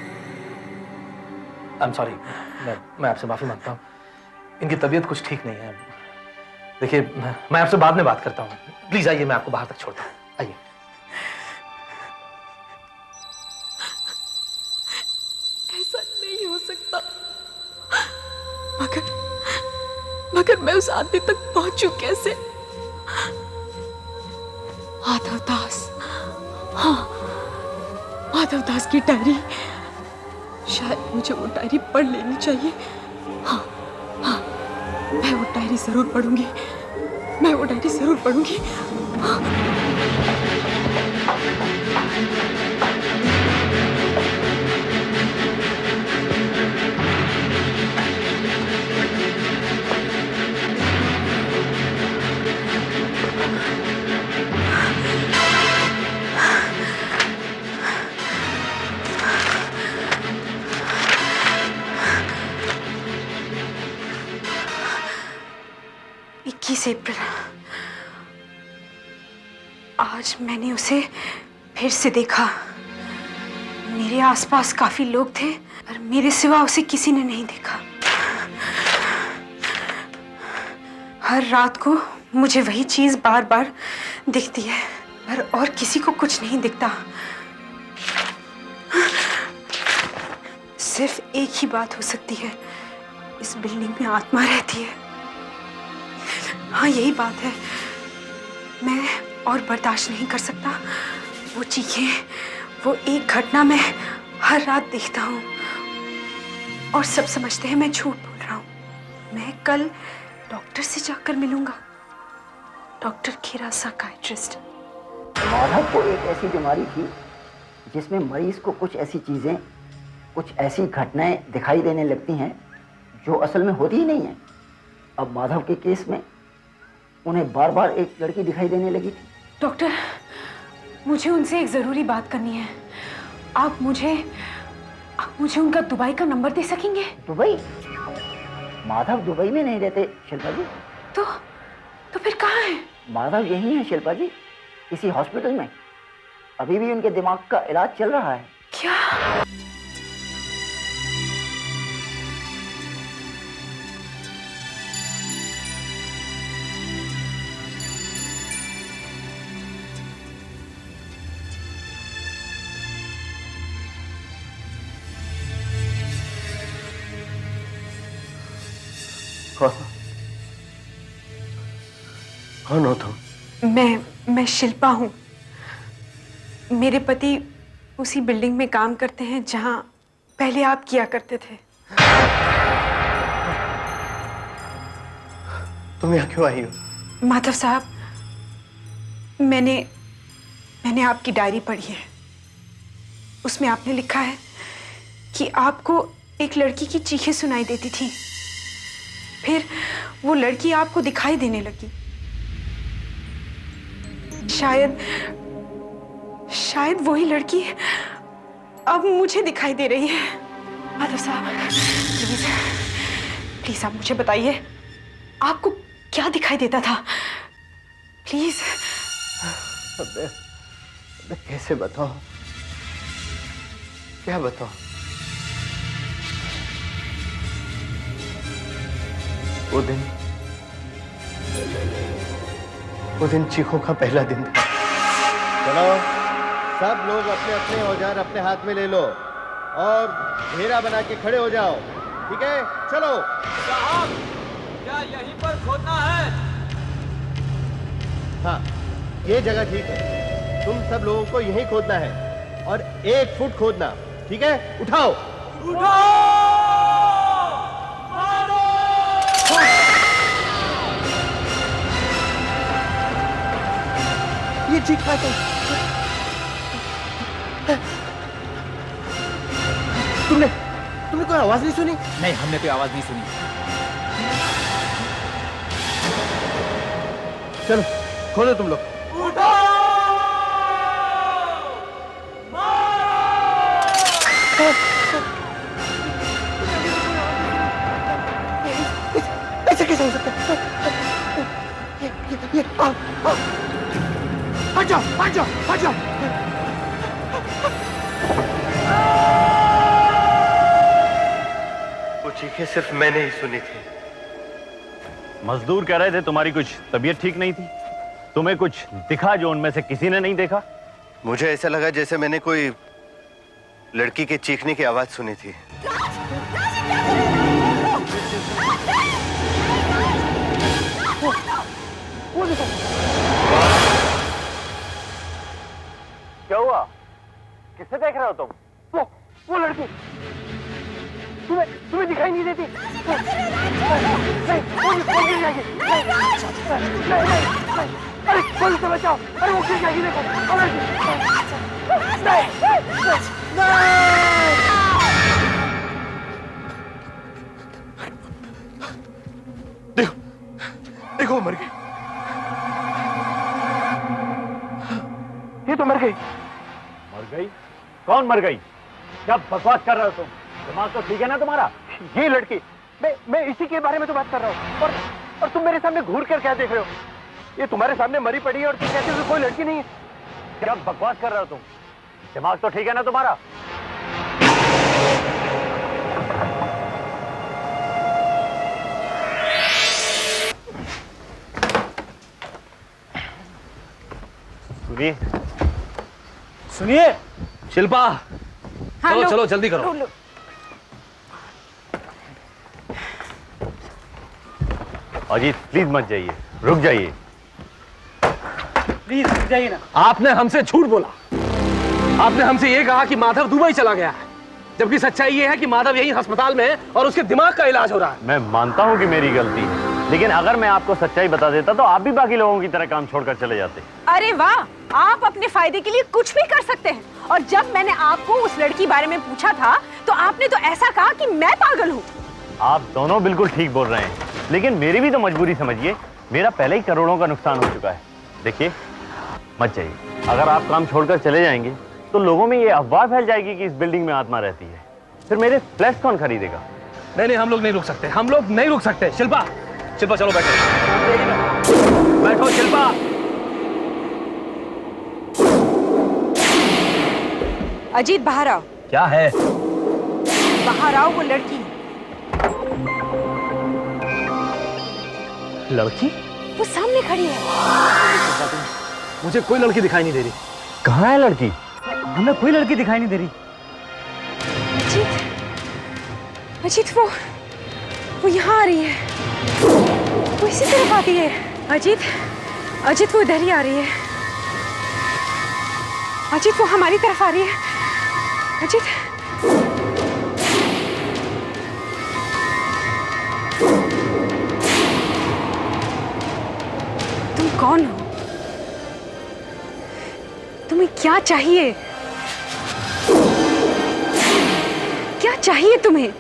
आई एम सॉरी, मैं आपसे माफी मांगता हूँ। इनकी तबीयत कुछ ठीक नहीं है। देखिए, मैं आपसे बाद में बात करता हूँ। प्लीज आइए, मैं आपको बाहर तक छोड़ता हूँ। आइए। ऐसा नहीं हो सकता। मगर मैं उस आदमी तक पहुंचू कैसे? माधव दास, हाँ, माधव दास की डायरी। शायद मुझे वो डायरी पढ़ लेनी चाहिए। हाँ, मैं वो डायरी जरूर पढ़ूंगी। हाँ। 21 अप्रैल। आज मैंने उसे फिर से देखा। मेरे आसपास काफी लोग थे पर मेरे सिवा उसे किसी ने नहीं देखा। हर रात को मुझे वही चीज बार बार दिखती है पर और किसी को कुछ नहीं दिखता। सिर्फ एक ही बात हो सकती है, इस बिल्डिंग में आत्मा रहती है। हाँ, यही बात है। मैं और बर्दाश्त नहीं कर सकता। वो चीखें, वो एक घटना मैं हर रात देखता हूँ और सब समझते हैं मैं झूठ बोल रहा हूँ। मैं कल डॉक्टर से जाकर मिलूंगा, डॉक्टर खेरा साइकियाट्रिस्ट। माधव को एक ऐसी बीमारी थी जिसमें मरीज को कुछ ऐसी चीजें, कुछ ऐसी घटनाएं दिखाई देने लगती हैं जो असल में होती ही नहीं है। अब माधव के केस में उन्हें बार बार एक लड़की दिखाई देने लगी थी। डॉक्टर, मुझे उनसे एक जरूरी बात करनी है। आप मुझे उनका दुबई का नंबर दे सकेंगे? दुबई? माधव दुबई में नहीं रहते शिल्पा जी। तो फिर कहाँ है? माधव यही है शिल्पा जी, किसी हॉस्पिटल में। अभी भी उनके दिमाग का इलाज चल रहा है। क्या? कौन हो तुम? मैं शिल्पा हूँ। मेरे पति उसी बिल्डिंग में काम करते हैं जहाँ पहले आप किया करते थे। तुम यहाँ क्यों आई हो? माधव साहब, मैंने आपकी डायरी पढ़ी है। उसमें आपने लिखा है कि आपको एक लड़की की चीखें सुनाई देती थी, फिर वो लड़की आपको दिखाई देने लगी। शायद वही लड़की अब मुझे दिखाई दे रही है। माधव साहब, प्लीज आप मुझे बताइए, आपको क्या दिखाई देता था? प्लीज। मैं कैसे बताऊं? क्या बताऊं? वो दिन चीखों का पहला दिन था। चलो, सब लोग अपने अपने औजार अपने हाथ में ले लो और घेरा बना के खड़े हो जाओ। ठीक है, चलो। साहब, क्या यहीं पर खोदना है? हाँ, ये जगह ठीक है। तुम सब लोगों को यहीं खोदना है और 1 फुट खोदना। ठीक है, उठाओ। ये चीख पाए तुमने कोई आवाज नहीं सुनी? नहीं, हमने कोई आवाज नहीं सुनी। चलो खोलो तुम लोग। ऐसे कैसे हो सकता है? ये हट जाओ, हट जाओ, हट जाओ। वो चीखें सिर्फ मैंने ही सुनी थी। मजदूर कह रहे थे तुम्हारी कुछ तबीयत ठीक नहीं थी। तुम्हें कुछ दिखा जो उनमें से किसी ने नहीं देखा? मुझे ऐसा लगा जैसे मैंने कोई लड़की के चीखने की आवाज सुनी थी। क्या हुआ? किससे देख रहे हो तुम? वो लड़की तुम्हें दिखाई नहीं देती? नहीं, वो गिर जाएगी। अरे पुलिस से बचाओ! अरे वो गिर जाएगी, देखो। देखो, देखो वो मर गई। ये तो मर गई। मर गई? कौन मर गई? क्या बकवास कर रहे हो तुम? दिमाग तो ठीक है ना तुम्हारा? ये लड़की, मैं इसी के बारे में तो बात कर रहा हूँ। और तुम मेरे सामने घूर कर क्या देख रहे हो? ये तुम्हारे सामने मरी पड़ी है और तुम कहते हो कोई लड़की नहीं है। क्या बकवास कर रहे हो तुम? दिमाग तो ठीक है ना तुम्हारा? सुनिए सुनिए शिल्पा, चलो लो, चलो जल्दी करो। लो। अजीत प्लीज मत जाइए, रुक जाइए। प्लीज रुक जाइए ना। आपने हमसे झूठ बोला। आपने हमसे ये कहा कि माधव दुबई चला गया है, जबकि सच्चाई ये है कि माधव यही अस्पताल में है और उसके दिमाग का इलाज हो रहा है। मैं मानता हूं कि मेरी गलती है, लेकिन अगर मैं आपको सच्चाई बता देता तो आप भी बाकी लोगों की तरह काम छोड़कर चले जाते। अरे वाह, आप अपने फायदे के लिए कुछ भी कर सकते हैं। और जब मैंने आपको उस लड़की बारे में पूछा था तो आपने तो ऐसा कहा कि मैं पागल हूँ। आप दोनों बिल्कुल ठीक बोल रहे हैं, लेकिन मेरी भी तो मजबूरी समझिए। मेरा पहले ही करोड़ों का नुकसान हो चुका है। देखिए मत जाइए, अगर आप काम छोड़कर चले जाएंगे तो लोगों में ये अफवाह फैल जाएगी कि इस बिल्डिंग में आत्मा रहती है, फिर मेरे फ्लैश कौन खरीदेगा? नहीं हम लोग नहीं रुक सकते, हम लोग नहीं रुक सकते। शिल्पा, शिल्पा चलो बैठो, बैठो शिल्पा। अजीत बाहर आओ। क्या है? बाहर आओ, वो लड़की। लड़की? वो सामने खड़ी है। मुझे कोई लड़की दिखाई नहीं दे रही। कहाँ है लड़की? हमें कोई लड़की दिखाई नहीं दे रही। अजीत, अजीत वो यहाँ आ रही है, वो इसी तरफ आती है। अजीत, अजीत वो इधर ही आ रही है। अजीत वो हमारी तरफ आ रही है। अजीत, तुम कौन हो? तुम्हें क्या चाहिए? क्या चाहिए तुम्हें?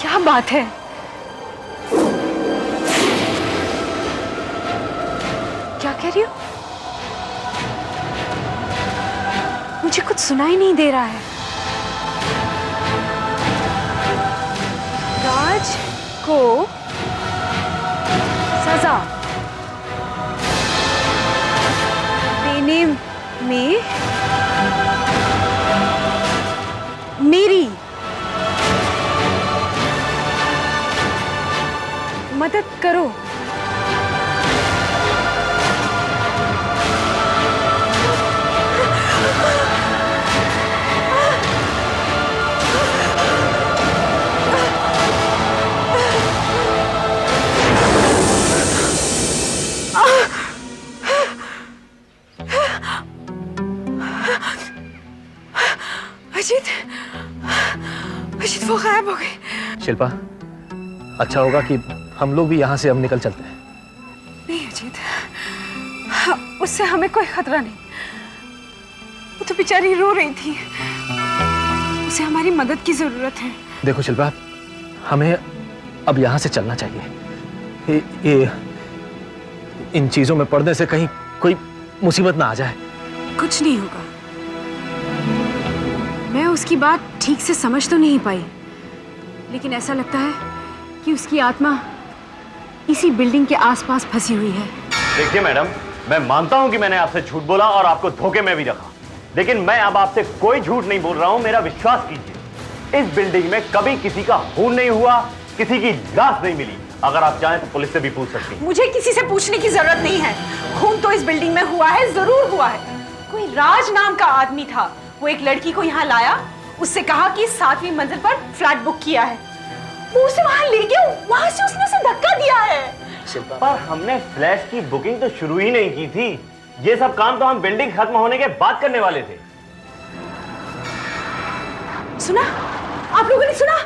क्या बात है? क्या कह रही हो? मुझे कुछ सुनाई नहीं दे रहा है। राज को सजा देने में मेरी मदद करो। अजीत, अजीत वो गायब हो गई। शिल्पा, अच्छा होगा कि हम लोग भी यहाँ से अब निकल चलते हैं। नहीं अजीत, उससे हमें कोई खतरा नहीं। वो तो बेचारी रो रही थी, उसे हमारी मदद की जरूरत है। देखो शिल्पा, हमें अब यहाँ से चलना चाहिए। ये इन चीजों में पड़ने से कहीं कोई मुसीबत ना आ जाए। कुछ नहीं होगा। मैं उसकी बात ठीक से समझ तो नहीं पाई, लेकिन ऐसा लगता है कि उसकी आत्मा इसी बिल्डिंग के आसपास फंसी हुई है। देखिए मैडम, मैं मानता हूं कि मैंने आपसे झूठ बोला और आपको धोखे में भी रखा, लेकिन मैं अब आपसे कोई झूठ नहीं बोल रहा हूं। मेरा विश्वास कीजिए, इस बिल्डिंग में कभी किसी का खून नहीं हुआ, किसी की लाश नहीं मिली। अगर आप चाहें तो पुलिस से भी पूछ सकती हैं। मुझे किसी से पूछने की जरूरत नहीं है। खून तो इस बिल्डिंग में हुआ है, जरूर हुआ है। कोई राज नाम का आदमी था, वो एक लड़की को यहाँ लाया, उससे कहा कि 7वीं मंजिल पर फ्लैट बुक किया है। वो उसे वहां ले गया, वहां से उसने उसे धक्का दिया है। पर हमने फ्लैट की बुकिंग तो शुरू ही नहीं की थी। ये सब काम तो हम बिल्डिंग खत्म होने के बाद करने वाले थे। सुना? आप लोगों ने सुना?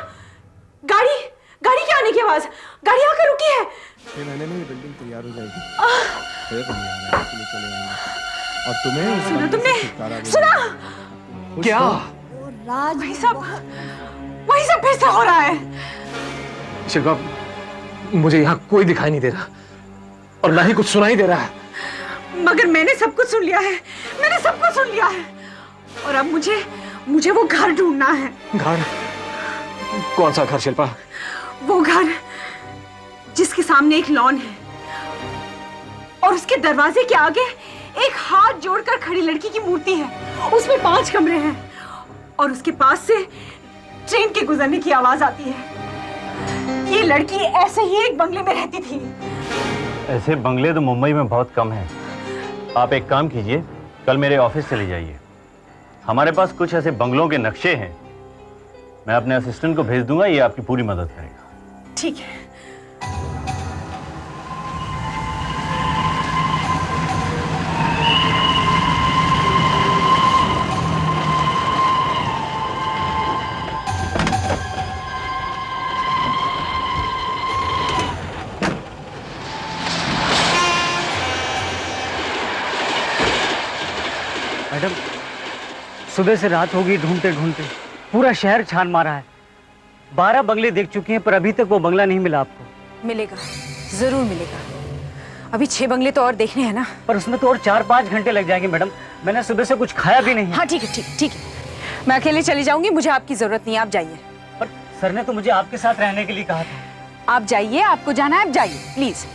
गाड़ी के आने की आवाज। गाड़ी आकर रुकी है। 6 महीने में ये बिल्डिंग तैयार हो जाएगी। फिर हम यहाँ रहने के लिए चले आएंगे और तुम्हें सुना तुमने? सुना? क्या? वही सब फिर से हो रहा है। शिल्पा, मुझे यहाँ कोई दिखाई नहीं दे रहा और ना ही कुछ सुनाई दे रहा है। मगर मैंने सब कुछ सुन लिया है। मैंने सब कुछ सुन लिया है और अब मुझे वो घर ढूंढना है। घर? कौन सा घर शिल्पा? वो घर जिसके सामने एक लॉन है और उसके दरवाजे के आगे एक हाथ जोड़कर खड़ी लड़की की मूर्ति है। उसमें 5 कमरे हैं और उसके पास से ट्रेन के गुजरने की आवाज आती है। ये लड़की ऐसे ही एक बंगले में रहती थी। ऐसे बंगले तो मुंबई में बहुत कम हैं। आप एक काम कीजिए, कल मेरे ऑफिस चले जाइए। हमारे पास कुछ ऐसे बंगलों के नक्शे हैं, मैं अपने असिस्टेंट को भेज दूंगा, ये आपकी पूरी मदद करेगा। ठीक है। मैडम, सुबह से रात होगी ढूंढते ढूंढते, पूरा शहर छान मारा है। 12 बंगले देख चुके हैं पर अभी तक वो बंगला नहीं मिला आपको। मिलेगा, जरूर मिलेगा। अभी 6 बंगले तो और देखने हैं ना। पर उसमें तो और 4-5 घंटे लग जाएंगे मैडम। मैंने सुबह से कुछ खाया भी नहीं है। हाँ ठीक है, ठीक है। मैं अकेले चली जाऊंगी, मुझे आपकी जरूरत नहीं है, आप जाइए। पर सर ने तो मुझे आपके साथ रहने के लिए कहा था। आप जाइए, आपको जाना है, आप जाइए प्लीज।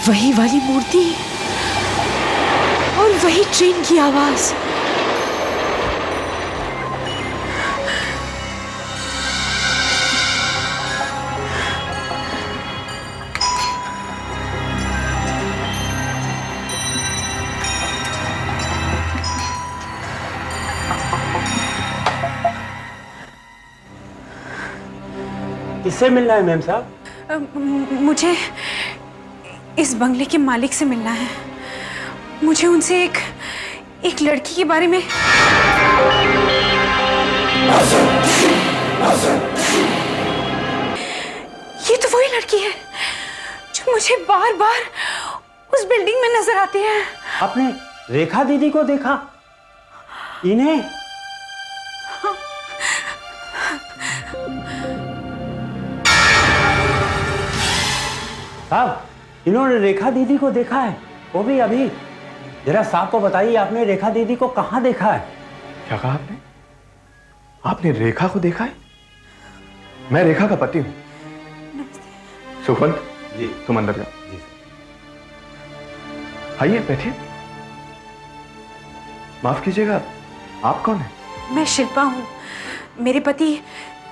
वही वाली मूर्ति और वही ट्रेन की आवाज। किससे मिलना है मैम साहब? मुझे इस बंगले के मालिक से मिलना है। मुझे उनसे एक लड़की के बारे में। ये तो वही लड़की है जो मुझे बार बार उस बिल्डिंग में नजर आती है। आपने रेखा दीदी को देखा? इन्हें? साहब, इन्होंने रेखा दीदी को देखा है, वो भी अभी। जरा साहब को बताइए, आपने रेखा दीदी को कहाँ देखा है? क्या कहा आपने? आपने रेखा को देखा है? मैं रेखा का पति हूं। सुखवंत जी, तुम अंदर जाओ। आइए बैठिए। माफ कीजिएगा, आप कौन है? मैं शिल्पा हूँ। मेरे पति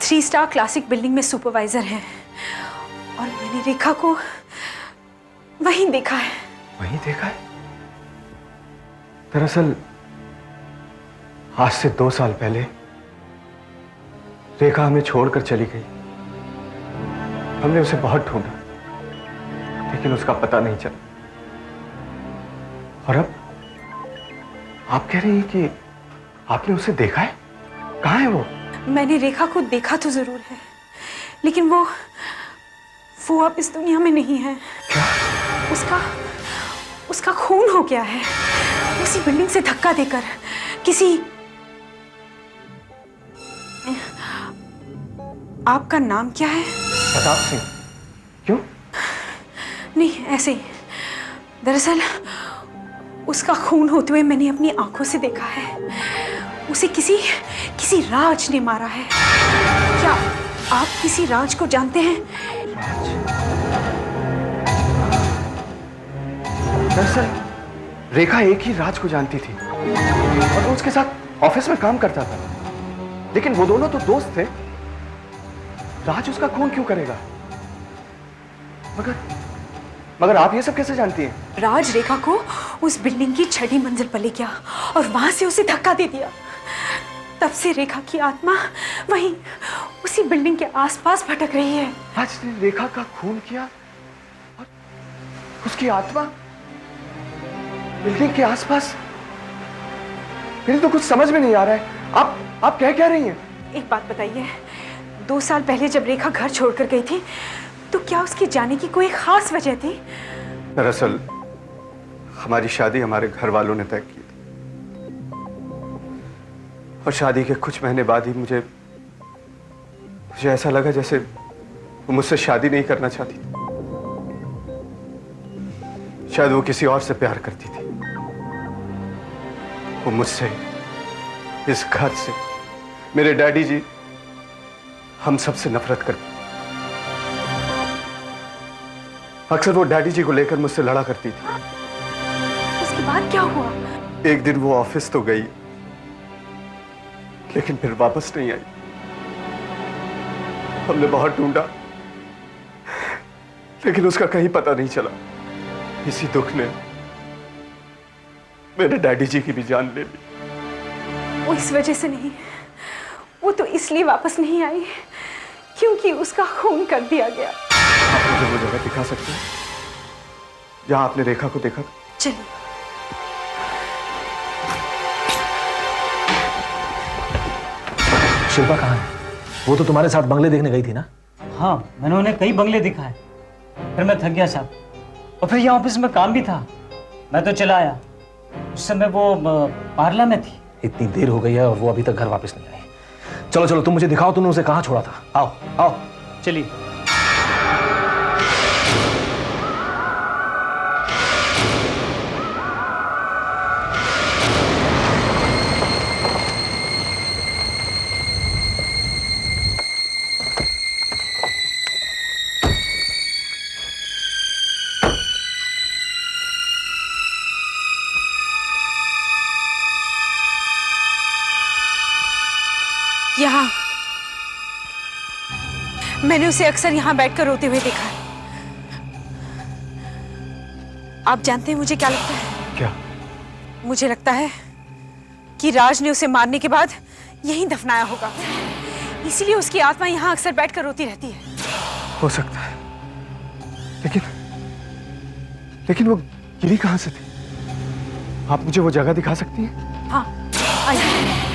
3 स्टार क्लासिक बिल्डिंग में सुपरवाइजर हैं और मैंने रेखा को वहीं देखा है। वहीं देखा है? दरअसल आज से 2 साल पहले रेखा हमें छोड़कर चली गई। हमने उसे बहुत ढूंढा लेकिन उसका पता नहीं चला। और अब आप कह रही हैं कि आपने उसे देखा है? कहाँ है वो? मैंने रेखा को देखा तो जरूर है, लेकिन वो अब इस दुनिया में नहीं है। क्या? उसका खून हो गया है उसी बिल्डिंग से धक्का देकर। किसी आपका नाम क्या है? प्रताप सिंह। क्यों? नहीं, ऐसे ही। दरअसल उसका खून होते हुए मैंने अपनी आंखों से देखा है। उसे किसी राज ने मारा है। क्या आप किसी राज को जानते हैं? दरअसल रेखा एक ही राज को जानती थी और वो उसके साथ ऑफिस में काम करता था, लेकिन वो दोनों तो दोस्त थे। राज उसका खून क्यों करेगा? मगर आप ये सब कैसे जानती हैं? राज रेखा को उस बिल्डिंग की 6ठी मंजिल पर ले गया और वहां से उसे धक्का दे दिया। तब से रेखा की आत्मा वहीं उसी बिल्डिंग के आसपास भटक रही है। राज ने रेखा का खून किया और उसकी आत्मा बिल्डिंग के आसपास? मेरे तो कुछ समझ में नहीं आ रहा है। आप क्या कह रही हैं? एक बात बताइए, 2 साल पहले जब रेखा घर छोड़कर गई थी तो क्या उसके जाने की कोई खास वजह थी? दरअसल हमारी शादी हमारे घर वालों ने तय की थी और शादी के कुछ महीने बाद ही मुझे ऐसा लगा जैसे वो मुझसे शादी नहीं करना चाहती थी। शायद वो किसी और से प्यार करती थी। वो मुझसे, इस घर से, मेरे डैडी जी, हम सबसे नफरत करती। अक्सर वो डैडी जी को लेकर मुझसे लड़ा करती थी। उसके बाद क्या हुआ? एक दिन वो ऑफिस तो गई लेकिन फिर वापस नहीं आई। हमने बहुत ढूंढा लेकिन उसका कहीं पता नहीं चला। इसी दुख ने मेरे डैडी जी की भी जान ले ली। वो इस वजह से नहीं, वो तो इसलिए वापस नहीं आई क्योंकि उसका खून कर दिया गया। आप मुझे वो जगह दिखा सकते हैं जहां आपने रेखा को देखा था? चलिए। शिल्पा कहाँ है? वो तो तुम्हारे साथ बंगले देखने गई थी ना? हाँ, मैंने उन्हें कई बंगले दिखाए, फिर मैं थक गया साहब, और फिर यहाँ ऑफिस में काम भी था, मैं तो चला आया। उस समय वो पार्ला में थी। इतनी देर हो गई है और वो अभी तक घर वापस नहीं आई। चलो चलो, तुम मुझे दिखाओ तुमने उसे कहाँ छोड़ा था। आओ आओ। चलिए। यहाँ मैंने उसे अक्सर यहाँ बैठकर रोते हुए देखा है। आप जानते हैं मुझे क्या लगता है? क्या? मुझे लगता है कि राज ने उसे मारने के बाद यहीं दफनाया होगा, इसीलिए उसकी आत्मा यहाँ अक्सर बैठकर रोती रहती है। हो सकता है, लेकिन वो गिरी कहां से थी? आप मुझे वो जगह दिखा सकती हैं? हाँ, आइए।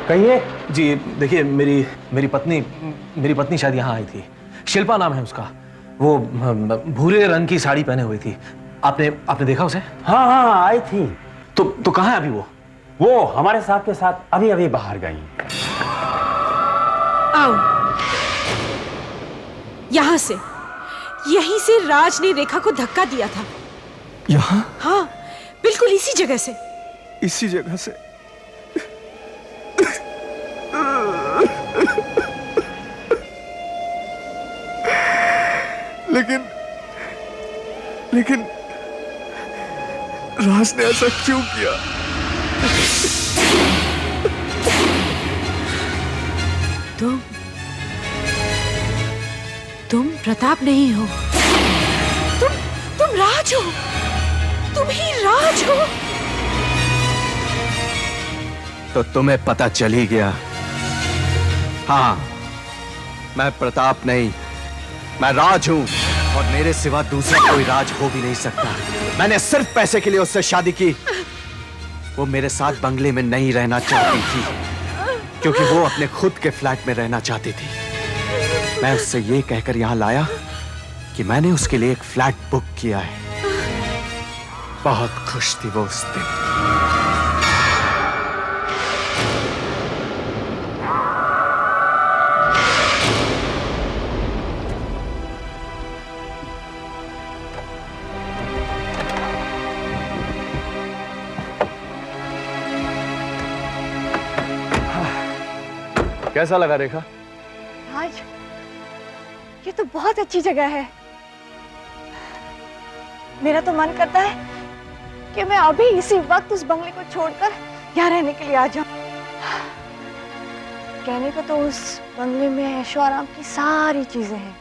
कहिए। जी देखिए, मेरी पत्नी शायद यहाँ आई थी। शिल्पा नाम है उसका। वो भूरे रंग की साड़ी पहने हुई थी। आपने देखा उसे? हाँ हाँ, आई थी। तो कहाँ है अभी वो? वो हमारे साथ के साथ अभी अभी बाहर गई। आओ, यहां से, यहीं से राज ने रेखा को धक्का दिया था। यहाँ? हाँ, बिल्कुल इसी जगह से। इसी जगह से? लेकिन राज ने ऐसा क्यों किया? तुम प्रताप नहीं हो, तुम राज हो, तुम ही राज हो। तो तुम्हें पता चल ही गया। हाँ, मैं प्रताप नहीं, मैं राज हूं, और मेरे सिवा दूसरा कोई राज हो भी नहीं सकता। मैंने सिर्फ पैसे के लिए उससे शादी की। वो मेरे साथ बंगले में नहीं रहना चाहती थी क्योंकि वो अपने खुद के फ्लैट में रहना चाहती थी। मैं उससे ये कहकर यहां लाया कि मैंने उसके लिए एक फ्लैट बुक किया है। बहुत खुश थी वो उस दिन। कैसा लगा रेखा? राज, ये तो बहुत अच्छी जगह है। मेरा तो मन करता है कि मैं अभी इसी वक्त उस बंगले को छोड़कर यहाँ रहने के लिए आ जाऊं। कहने को तो उस बंगले में ऐशो आराम की सारी चीजें हैं,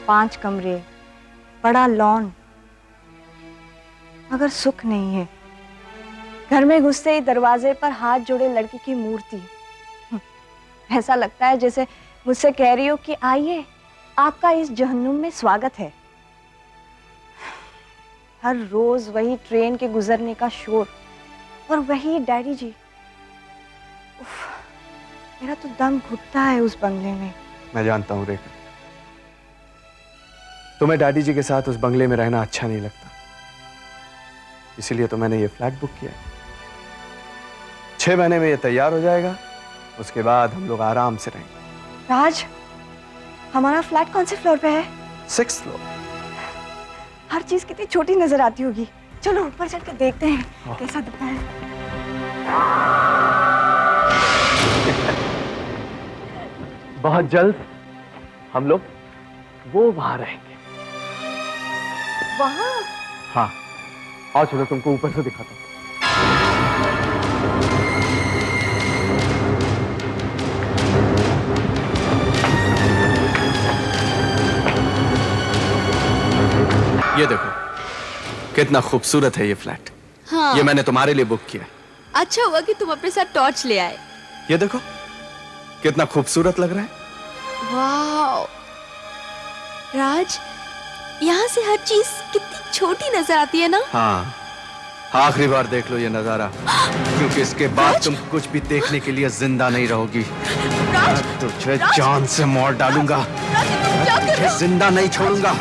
5 कमरे, बड़ा लॉन, मगर सुख नहीं है। घर में घुसते ही दरवाजे पर हाथ जोड़े लड़की की मूर्ति। ऐसा लगता है जैसे मुझसे कह रही हो कि आइए, आपका इस जहन्नुम में स्वागत है। हर रोज वही ट्रेन के गुजरने का शोर और वही डैडी जी। उफ, मेरा तो दम घुटता है उस बंगले में। मैं जानता हूँ रेखा, तुम्हें डैडी जी के साथ उस बंगले में रहना अच्छा नहीं लगता, इसीलिए तो मैंने ये फ्लैट बुक किया। 6 महीने में ये तैयार हो जाएगा, उसके बाद हम लोग आराम से रहेंगे। राज, हमारा फ्लैट कौन से फ्लोर पे है? 6th floor. हर चीज कितनी छोटी नजर आती होगी। चलो ऊपर चढ़ के देखते हैं कैसा दिखता है। बहुत जल्द हम लोग वो वहां रहेंगे। वहां? हाँ, आओ चलो तुमको ऊपर से दिखाता हूँ। ये देखो कितना खूबसूरत है ये फ्लैट। हाँ। ये मैंने तुम्हारे लिए बुक किया है। अच्छा हुआ कि तुम अपने साथ टॉर्च ले आए। ये देखो कितना खूबसूरत लग रहा है। वाह राज, यहाँ से हर चीज कितनी छोटी नजर आती है ना। हाँ, आखिरी बार देख लो ये नजारा, क्योंकि इसके बाद तुम कुछ भी देखने के लिए जिंदा नहीं रहोगी। मैं तुझे जान से मार डालूंगा, मैं तुझे जिंदा नहीं छोड़ूंगा।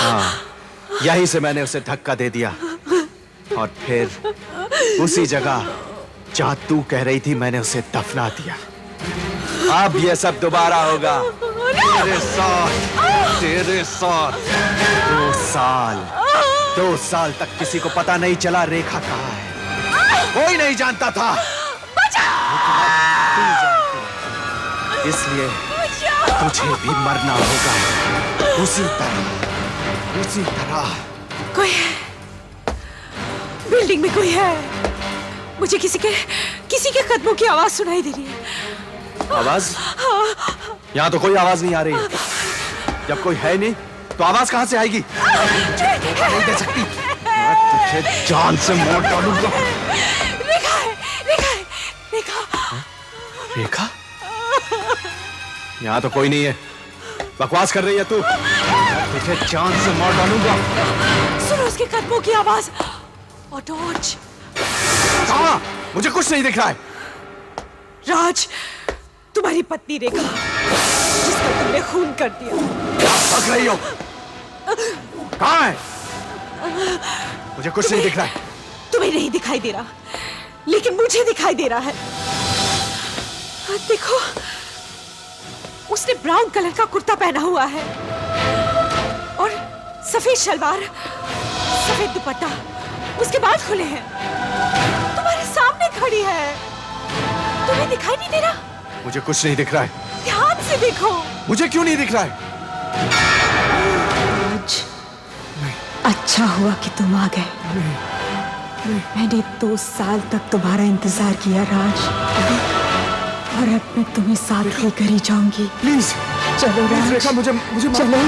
हाँ, यहीं से मैंने उसे धक्का दे दिया और फिर उसी जगह जहाँ तू कह रही थी मैंने उसे दफना दिया। अब ये सब दोबारा होगा तेरे साथ, तेरे साथ। 2 साल तक किसी को पता नहीं चला रेखा कहाँ है, कोई नहीं जानता था। इसलिए तुझे भी मरना होगा उसी तरह। कोई है, बिल्डिंग में कोई है। मुझे किसी के कदमों की आवाज सुनाई दे रही है। आवाज? यहाँ तो कोई आवाज नहीं आ रही। जब कोई है नहीं तो आवाज कहाँ से आएगी? नहीं दे सकती। मैं तुझे जान से मार डालूंगा। रेखा है, रेखा है, रेखा। रेखा? यहाँ तो कोई नहीं है, बकवास कर रही है तू। मैं तुझे जान से मार डालूंगा। सुनो उसके कदमों की आवाज और टॉर्च। कहाँ? मुझे कुछ नहीं दिख रहा है। राज, तुम्हारी पत्नी रेखा, जिसका तुमने खून कर दिया। क्या भग रही हो? कहाँ है? मुझे कुछ नहीं दिख रहा है। तुम्हें नहीं दिखाई दे रहा, लेकिन मुझे दिखाई दे रहा है। देखो, उसने ब्राउन कलर का कुर्ता पहना हुआ है और सफेद शलवार, सफेद दुपट्टा, उसके बाल खुले हैं। तुम्हारे सामने खड़ी है। तुम्हें दिखाई नहीं दे रहा? मुझे कुछ नहीं दिख रहा है। ध्यान से देखो। मुझे क्यों नहीं दिख रहा है? अच्छा हुआ कि तुम आ गए। मैंने 2 साल तक तुम्हारा इंतजार किया राज, और अब मैं तुम्हें साथ लेकर ही जाऊंगी। प्लीज चलो राज, रेखा, मुझे चलो।